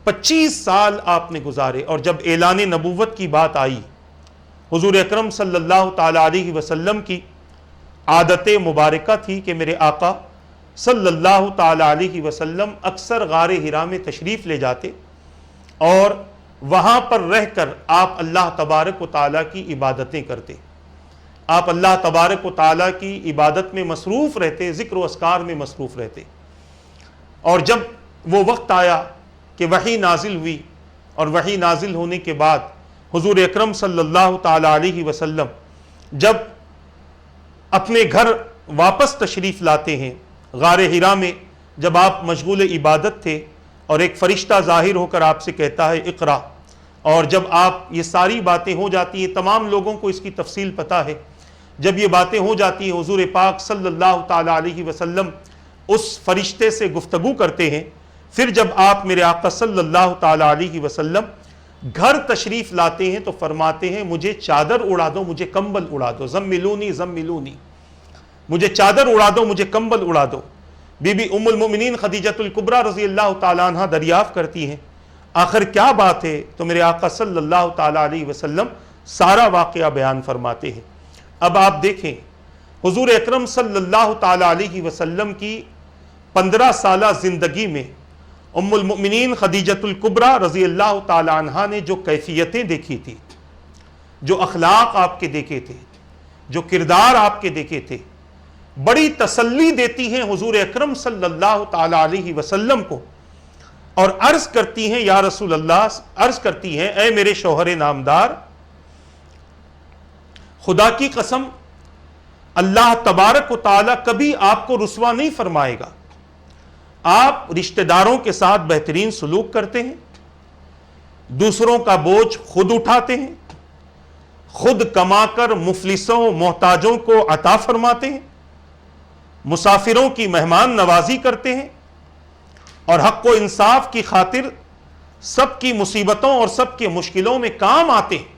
S1: 25 سال آپ نے گزارے، اور جب اعلان نبوت کی بات آئی، حضور اکرم صلی اللہ تعالیٰ علیہ وسلم کی عادت مبارکہ تھی کہ میرے آقا صلی اللہ تعالیٰ علیہ وسلم اکثر غار حرا میں تشریف لے جاتے، اور وہاں پر رہ کر آپ اللہ تبارک و تعالیٰ کی عبادتیں کرتے، آپ اللہ تبارک و تعالیٰ کی عبادت میں مصروف رہتے، ذکر و اذکار میں مصروف رہتے۔ اور جب وہ وقت آیا کہ وحی نازل ہوئی، اور وحی نازل ہونے کے بعد حضور اکرم صلی اللہ تعالیٰ علیہ وسلم جب اپنے گھر واپس تشریف لاتے ہیں، غار حرا میں جب آپ مشغول عبادت تھے، اور ایک فرشتہ ظاہر ہو کر آپ سے کہتا ہے اقرا، اور جب آپ یہ ساری باتیں ہو جاتی ہیں، تمام لوگوں کو اس کی تفصیل پتہ ہے، جب یہ باتیں ہو جاتی ہیں، حضور پاک صلی اللہ تعالیٰ علیہ وسلم اس فرشتے سے گفتگو کرتے ہیں۔ پھر جب آپ میرے آقا صلی اللہ تعالیٰ علیہ وسلم گھر تشریف لاتے ہیں تو فرماتے ہیں مجھے چادر اڑا دو، مجھے کمبل اڑا دو، زملونی زملونی، مجھے چادر اڑا دو، مجھے کمبل اڑا دو۔ بی بی ام المؤمنین خدیجۃ الکبریٰ رضی اللہ تعالیٰ عنہ دریافت کرتی ہیں آخر کیا بات ہے، تو میرے آقا صلی اللہ تعالیٰ علیہ وسلم سارا واقعہ بیان فرماتے ہیں۔ اب آپ دیکھیں حضور اکرم صلی اللہ تعالیٰ علیہ وسلم کی 15 سالہ زندگی میں ام المؤمنین خدیجۃ الکبریٰ رضی اللہ تعالیٰ عنہ نے جو کیفیتیں دیکھی تھی، جو اخلاق آپ کے دیکھے تھے، جو کردار آپ کے دیکھے تھے، بڑی تسلی دیتی ہیں حضور اکرم صلی اللہ تعالیٰ علیہ وسلم کو، اور عرض کرتی ہیں یا رسول اللہ، عرض کرتی ہیں اے میرے شوہر نامدار، خدا کی قسم اللہ تبارک و تعالیٰ کبھی آپ کو رسوا نہیں فرمائے گا۔ آپ رشتہ داروں کے ساتھ بہترین سلوک کرتے ہیں، دوسروں کا بوجھ خود اٹھاتے ہیں، خود کما کر مفلسوں محتاجوں کو عطا فرماتے ہیں، مسافروں کی مہمان نوازی کرتے ہیں، اور حق و انصاف کی خاطر سب کی مصیبتوں اور سب کی مشکلوں میں کام آتے ہیں۔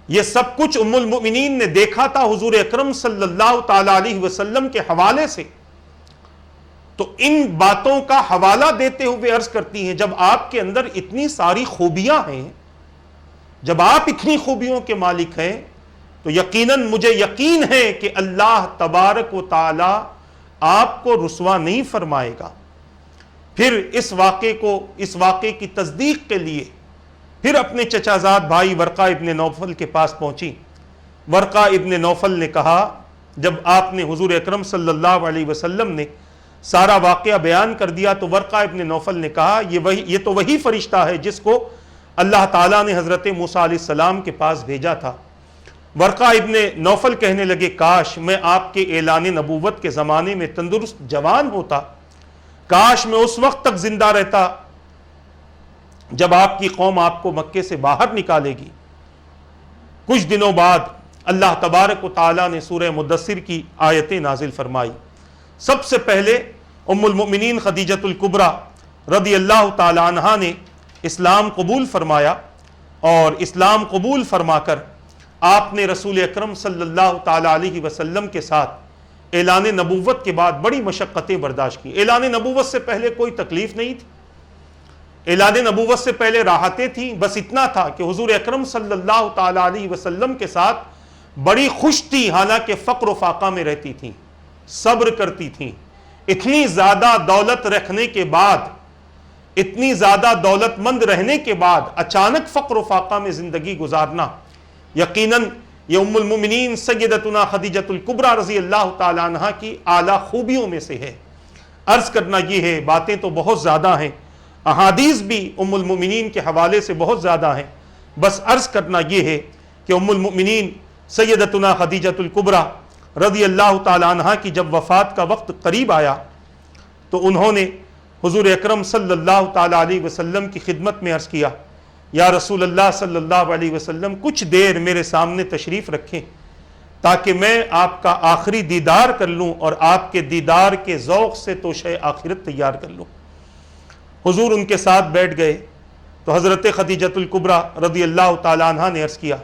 S1: یہ سب کچھ ام المؤمنین نے دیکھا تھا حضور اکرم صلی اللہ تعالیٰ علیہ وسلم کے حوالے سے، تو ان باتوں کا حوالہ دیتے ہوئے عرض کرتی ہیں جب آپ کے اندر اتنی ساری خوبیاں ہیں، جب آپ اتنی خوبیوں کے مالک ہیں، تو یقیناً مجھے یقین ہے کہ اللہ تبارک و تعالی آپ کو رسوا نہیں فرمائے گا۔ پھر اس واقعے کی تصدیق کے لیے پھر اپنے چچا زاد بھائی ورقہ ابن نوفل کے پاس پہنچی۔ ورقہ ابن نوفل نے کہا، جب آپ نے حضور اکرم صلی اللہ علیہ وسلم نے سارا واقعہ بیان کر دیا، تو ورقہ ابن نوفل نے کہا یہ تو وہی فرشتہ ہے جس کو اللہ تعالیٰ نے حضرت موسیٰ علیہ السلام کے پاس بھیجا تھا۔ ورقہ ابن نوفل کہنے لگے کاش میں آپ کے اعلان نبوت کے زمانے میں تندرست جوان ہوتا، کاش میں اس وقت تک زندہ رہتا جب آپ کی قوم آپ کو مکے سے باہر نکالے گی۔ کچھ دنوں بعد اللہ تبارک و تعالیٰ نے سورہ مدثر کی آیتیں نازل فرمائی۔ سب سے پہلے ام المؤمنین خدیجۃ الکبریٰ رضی اللہ تعالی عنہا نے اسلام قبول فرمایا، اور اسلام قبول فرما کر آپ نے رسول اکرم صلی اللہ تعالی علیہ وسلم کے ساتھ اعلان نبوت کے بعد بڑی مشقتیں برداشت کی۔ اعلان نبوت سے پہلے کوئی تکلیف نہیں تھی، اعلان نبوت سے پہلے راحتیں تھیں، بس اتنا تھا کہ حضور اکرم صلی اللہ تعالی علیہ وسلم کے ساتھ بڑی خوش تھی، حالانکہ فقر و فاقہ میں رہتی تھیں، صبر کرتی تھیں۔ اتنی زیادہ دولت رکھنے کے بعد، اتنی زیادہ دولت مند رہنے کے بعد اچانک فقر و فاقہ میں زندگی گزارنا یقیناً یہ ام المؤمنین سیدتنا خدیجۃ الکبریٰ رضی اللہ تعالی عنہا کی اعلیٰ خوبیوں میں سے ہے۔ عرض کرنا یہ ہے، باتیں تو بہت زیادہ ہیں، احادیث بھی ام المؤمنین کے حوالے سے بہت زیادہ ہیں، بس عرض کرنا یہ ہے کہ ام المؤمنین سیدتنا خدیجۃ الکبریٰ رضی اللہ تعالی عنہا کی جب وفات کا وقت قریب آیا تو انہوں نے حضور اکرم صلی اللہ تعالی علیہ وسلم کی خدمت میں عرض کیا، یا رسول اللہ صلی اللہ علیہ وسلم کچھ دیر میرے سامنے تشریف رکھیں تاکہ میں آپ کا آخری دیدار کر لوں اور آپ کے دیدار کے ذوق سے توشہ آخرت تیار کر لوں۔ حضور ان کے ساتھ بیٹھ گئے تو حضرت خدیجۃ الکبریٰ رضی اللہ تعالی عنہا نے عرض کیا،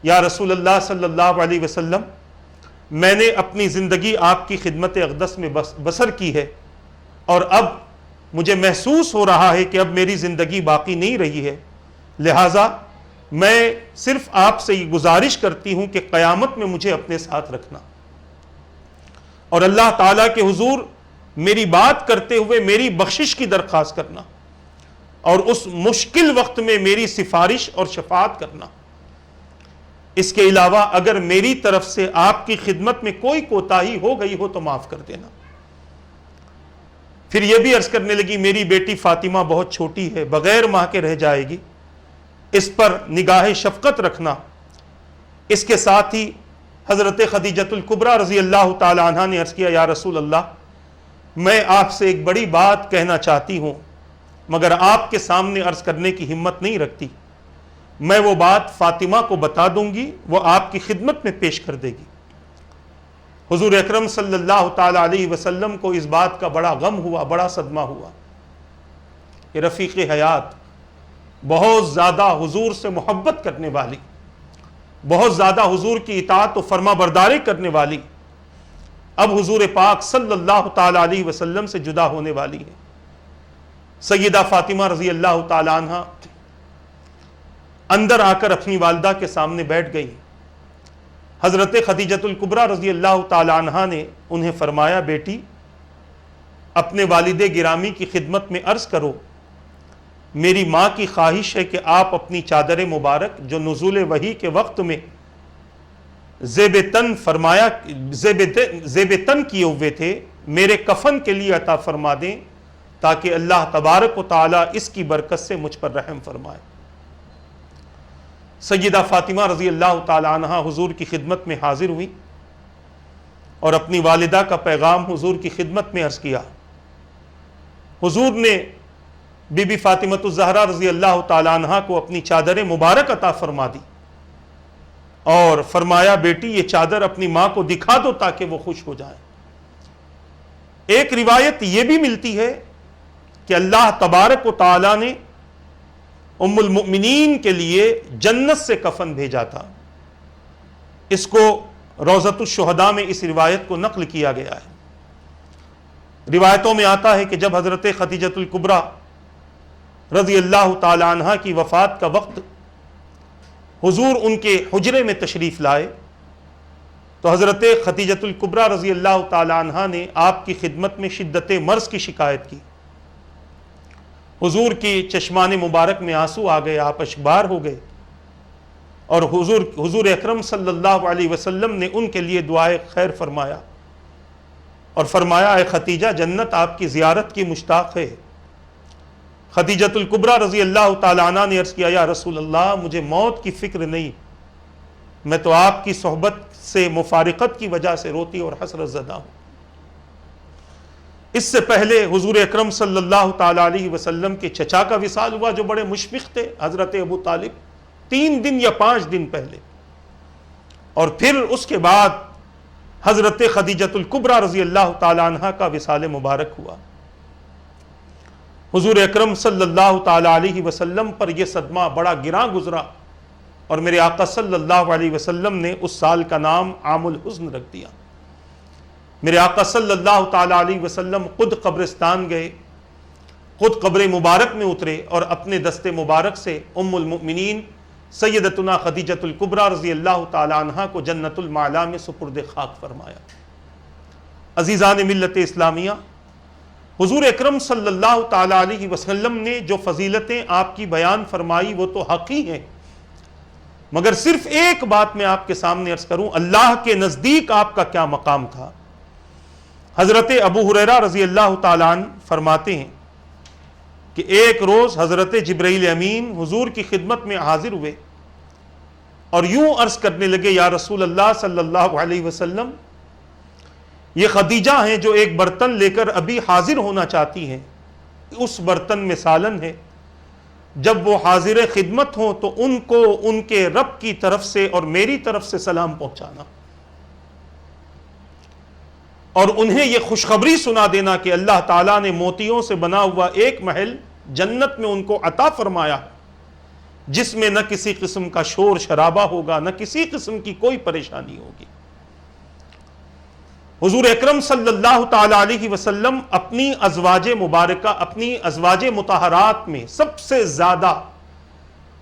S1: یا رسول اللہ صلی اللہ علیہ وسلم میں نے اپنی زندگی آپ کی خدمت اقدس میں بسر کی ہے، اور اب مجھے محسوس ہو رہا ہے کہ اب میری زندگی باقی نہیں رہی ہے، لہٰذا میں صرف آپ سے یہ گزارش کرتی ہوں کہ قیامت میں مجھے اپنے ساتھ رکھنا، اور اللہ تعالیٰ کے حضور میری بات کرتے ہوئے میری بخشش کی درخواست کرنا، اور اس مشکل وقت میں میری سفارش اور شفاعت کرنا۔ اس کے علاوہ اگر میری طرف سے آپ کی خدمت میں کوئی کوتاہی ہو گئی ہو تو معاف کر دینا۔ پھر یہ بھی عرض کرنے لگی، میری بیٹی فاطمہ بہت چھوٹی ہے، بغیر ماں کے رہ جائے گی، اس پر نگاہ شفقت رکھنا۔ اس کے ساتھ ہی حضرت خدیجۃ الکبریٰ رضی اللہ تعالی عنہا نے عرض کیا، یا رسول اللہ میں آپ سے ایک بڑی بات کہنا چاہتی ہوں مگر آپ کے سامنے عرض کرنے کی ہمت نہیں رکھتی، میں وہ بات فاطمہ کو بتا دوں گی، وہ آپ کی خدمت میں پیش کر دے گی۔ حضور اکرم صلی اللہ تعالی علیہ وسلم کو اس بات کا بڑا غم ہوا، بڑا صدمہ ہوا کہ رفیق حیات، بہت زیادہ حضور سے محبت کرنے والی، بہت زیادہ حضور کی اطاعت و فرما برداری کرنے والی، اب حضور پاک صلی اللہ تعالی علیہ وسلم سے جدا ہونے والی ہے۔ سیدہ فاطمہ رضی اللہ تعالی عنہ اندر آ کر اپنی والدہ کے سامنے بیٹھ گئی۔ حضرت خدیجۃ الکبریٰ رضی اللہ تعالی عنہ نے انہیں فرمایا، بیٹی اپنے والد گرامی کی خدمت میں عرض کرو، میری ماں کی خواہش ہے کہ آپ اپنی چادر مبارک جو نزول وحی کے وقت میں زیب تن کیے ہوئے تھے میرے کفن کے لیے عطا فرما دیں تاکہ اللہ تبارک و تعالی اس کی برکت سے مجھ پر رحم فرمائے۔ سیدہ فاطمہ رضی اللہ تعالی عنہ حضور کی خدمت میں حاضر ہوئی اور اپنی والدہ کا پیغام حضور کی خدمت میں عرض کیا۔ حضور نے بی بی فاطمۃ الزہرا رضی اللہ تعالی عنہ کو اپنی چادر مبارک عطا فرما دی اور فرمایا، بیٹی یہ چادر اپنی ماں کو دکھا دو تاکہ وہ خوش ہو جائیں۔ ایک روایت یہ بھی ملتی ہے کہ اللہ تبارک و تعالی نے ام المؤمنین کے لیے جنت سے کفن بھیجا تھا۔ اس کو روضۃ الشہداء میں اس روایت کو نقل کیا گیا ہے۔ روایتوں میں آتا ہے کہ جب حضرت خدیجۃ الکبریٰ رضی اللہ تعالی عنہ کی وفات کا وقت حضور ان کے حجرے میں تشریف لائے تو حضرت خدیجۃ الکبریٰ رضی اللہ تعالی عنہ نے آپ کی خدمت میں شدت مرض کی شکایت کی۔ حضور کی چشمان مبارک میں آنسو آ گئے، آپ اشکبار ہو گئے، اور حضور اکرم صلی اللہ علیہ وسلم نے ان کے لیے دعائے خیر فرمایا اور فرمایا، اے خدیجہ جنت آپ کی زیارت کی مشتاق ہے۔ خدیجۃ الکبریٰ رضی اللہ تعالیٰ عنہ نے عرض کیا یا رسول اللہ مجھے موت کی فکر نہیں، میں تو آپ کی صحبت سے مفارقت کی وجہ سے روتی اور حسرت زدہ ہوں۔ اس سے پہلے حضور اکرم صلی اللہ تعالیٰ علیہ وسلم کے چچا کا وصال ہوا جو بڑے مشفق تھے، حضرت ابو طالب، 3 دن یا 5 دن پہلے، اور پھر اس کے بعد حضرت خدیجۃ الکبریٰ رضی اللہ تعالیٰ عنہ کا وصال مبارک ہوا۔ حضور اکرم صلی اللہ تعالیٰ علیہ وسلم پر یہ صدمہ بڑا گراں گزرا، اور میرے آقا صلی اللہ علیہ وسلم نے اس سال کا نام عام الحزن رکھ دیا۔ میرے آقا صلی اللہ تعالیٰ علیہ وسلم خود قبرستان گئے، خود قبر مبارک میں اترے، اور اپنے دست مبارک سے ام المؤمنین سیدتنا خدیجۃ الکبریٰ رضی اللہ تعالیٰ عنہ کو جنت المعلا میں سپرد خاک فرمایا۔ عزیزان ملت اسلامیہ، حضور اکرم صلی اللہ تعالیٰ علیہ وسلم نے جو فضیلتیں آپ کی بیان فرمائی وہ تو حقیقی ہیں، مگر صرف ایک بات میں آپ کے سامنے عرض کروں، اللہ کے نزدیک آپ کا کیا مقام تھا۔ حضرت ابو ہریرہ رضی اللہ تعالیٰ عنہ فرماتے ہیں کہ ایک روز حضرت جبرائیل امین حضور کی خدمت میں حاضر ہوئے اور یوں عرض کرنے لگے یا رسول اللہ صلی اللہ علیہ وسلم، یہ خدیجہ ہیں جو ایک برتن لے کر ابھی حاضر ہونا چاہتی ہیں، اس برتن میں سالن ہے، جب وہ حاضر خدمت ہوں تو ان کو ان کے رب کی طرف سے اور میری طرف سے سلام پہنچانا، اور انہیں یہ خوشخبری سنا دینا کہ اللہ تعالیٰ نے موتیوں سے بنا ہوا ایک محل جنت میں ان کو عطا فرمایا، جس میں نہ کسی قسم کا شور شرابہ ہوگا، نہ کسی قسم کی کوئی پریشانی ہوگی۔ حضور اکرم صلی اللہ تعالیٰ علیہ وسلم اپنی ازواج مبارکہ، اپنی ازواج مطہرات میں سب سے زیادہ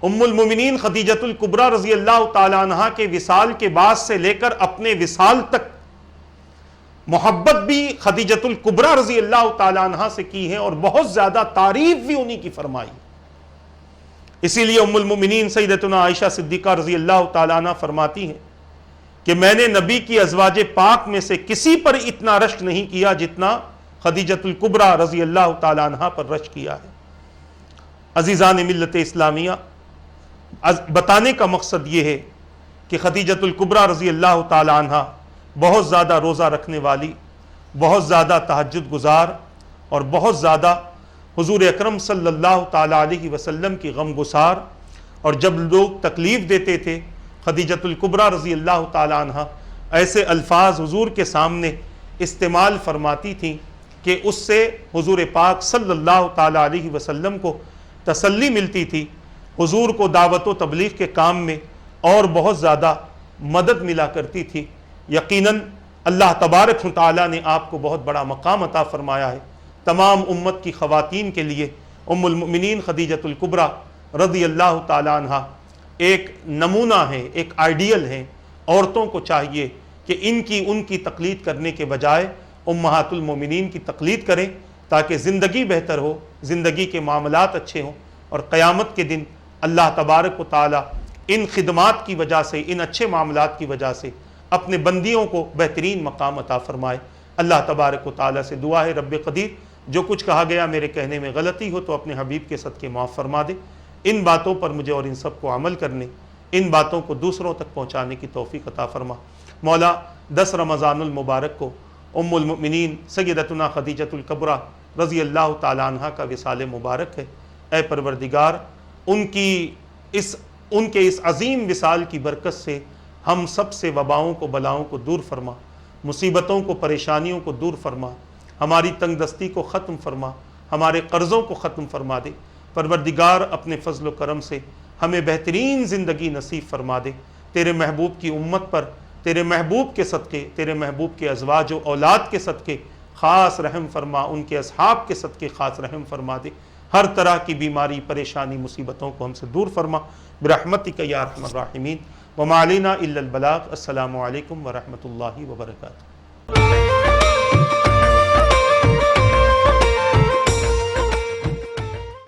S1: ام المومنین خدیجۃ الکبریٰ رضی اللہ تعالیٰ عنہ کے وصال کے بعد سے لے کر اپنے وصال تک محبت بھی خدیجۃ الکبریٰ رضی اللہ تعالیٰ عنہ سے کی ہے، اور بہت زیادہ تعریف بھی انہی کی فرمائی۔ اسی لیے ام المومنین سیدتنا عائشہ صدیقہ رضی اللہ تعالیٰ عنہ فرماتی ہیں کہ میں نے نبی کی ازواج پاک میں سے کسی پر اتنا رشک نہیں کیا جتنا خدیجۃ الکبریٰ رضی اللہ تعالیٰ عنہ پر رشک کیا ہے۔ عزیزان ملت اسلامیہ، بتانے کا مقصد یہ ہے کہ خدیجۃ الکبریٰ رضی اللہ تعالیٰ عنہ بہت زیادہ روزہ رکھنے والی، بہت زیادہ تہجد گزار، اور بہت زیادہ حضور اکرم صلی اللہ تعالیٰ علیہ وسلم کی غم گسار، اور جب لوگ تکلیف دیتے تھے خدیجۃ الکبریٰ رضی اللہ تعالیٰ عنہ ایسے الفاظ حضور کے سامنے استعمال فرماتی تھیں کہ اس سے حضور پاک صلی اللہ تعالیٰ علیہ وسلم کو تسلی ملتی تھی، حضور کو دعوت و تبلیغ کے کام میں اور بہت زیادہ مدد ملا کرتی تھی۔ یقیناً اللہ تبارک و تعالیٰ نے آپ کو بہت بڑا مقام عطا فرمایا ہے۔ تمام امت کی خواتین کے لیے ام المؤمنین خدیجۃ الکبریٰ رضی اللہ تعالیٰ عنہ ایک نمونہ ہے، ایک آئیڈیل ہے۔ عورتوں کو چاہیے کہ ان کی تقلید کرنے کے بجائے امہات المومنین کی تقلید کریں، تاکہ زندگی بہتر ہو، زندگی کے معاملات اچھے ہوں، اور قیامت کے دن اللہ تبارک و تعالیٰ ان خدمات کی وجہ سے، ان اچھے معاملات کی وجہ سے اپنے بندیوں کو بہترین مقام عطا فرمائے۔ اللہ تبارک و تعالیٰ سے دعا ہے رب قدیر جو کچھ کہا گیا میرے کہنے میں غلطی ہو تو اپنے حبیب کے صدقے معاف فرما دے، ان باتوں پر مجھے اور ان سب کو عمل کرنے، ان باتوں کو دوسروں تک پہنچانے کی توفیق عطا فرما۔ مولا 10 رمضان المبارک کو ام المؤمنین سیدتنا خدیجۃ الکبریٰ رضی اللہ تعالیٰ عنہ کا وصال مبارک ہے، اے پروردگار ان کے اس عظیم وصال کی برکت سے ہم سب سے وباؤں کو، بلاؤں کو دور فرما، مصیبتوں کو، پریشانیوں کو دور فرما، ہماری تنگ دستی کو ختم فرما، ہمارے قرضوں کو ختم فرما دے۔ پروردگار اپنے فضل و کرم سے ہمیں بہترین زندگی نصیب فرما دے۔ تیرے محبوب کی امت پر تیرے محبوب کے صدقے، تیرے محبوب کے ازواج و اولاد کے صدقے خاص رحم فرما، ان کے اصحاب کے صدقے خاص رحم فرما دے۔ ہر طرح کی بیماری، پریشانی، مصیبتوں کو ہم سے دور فرما برحمتک یا ارحم الراحمین۔ وما علینا الا البلاغ۔ السلام علیکم ورحمۃ اللہ وبرکاتہ۔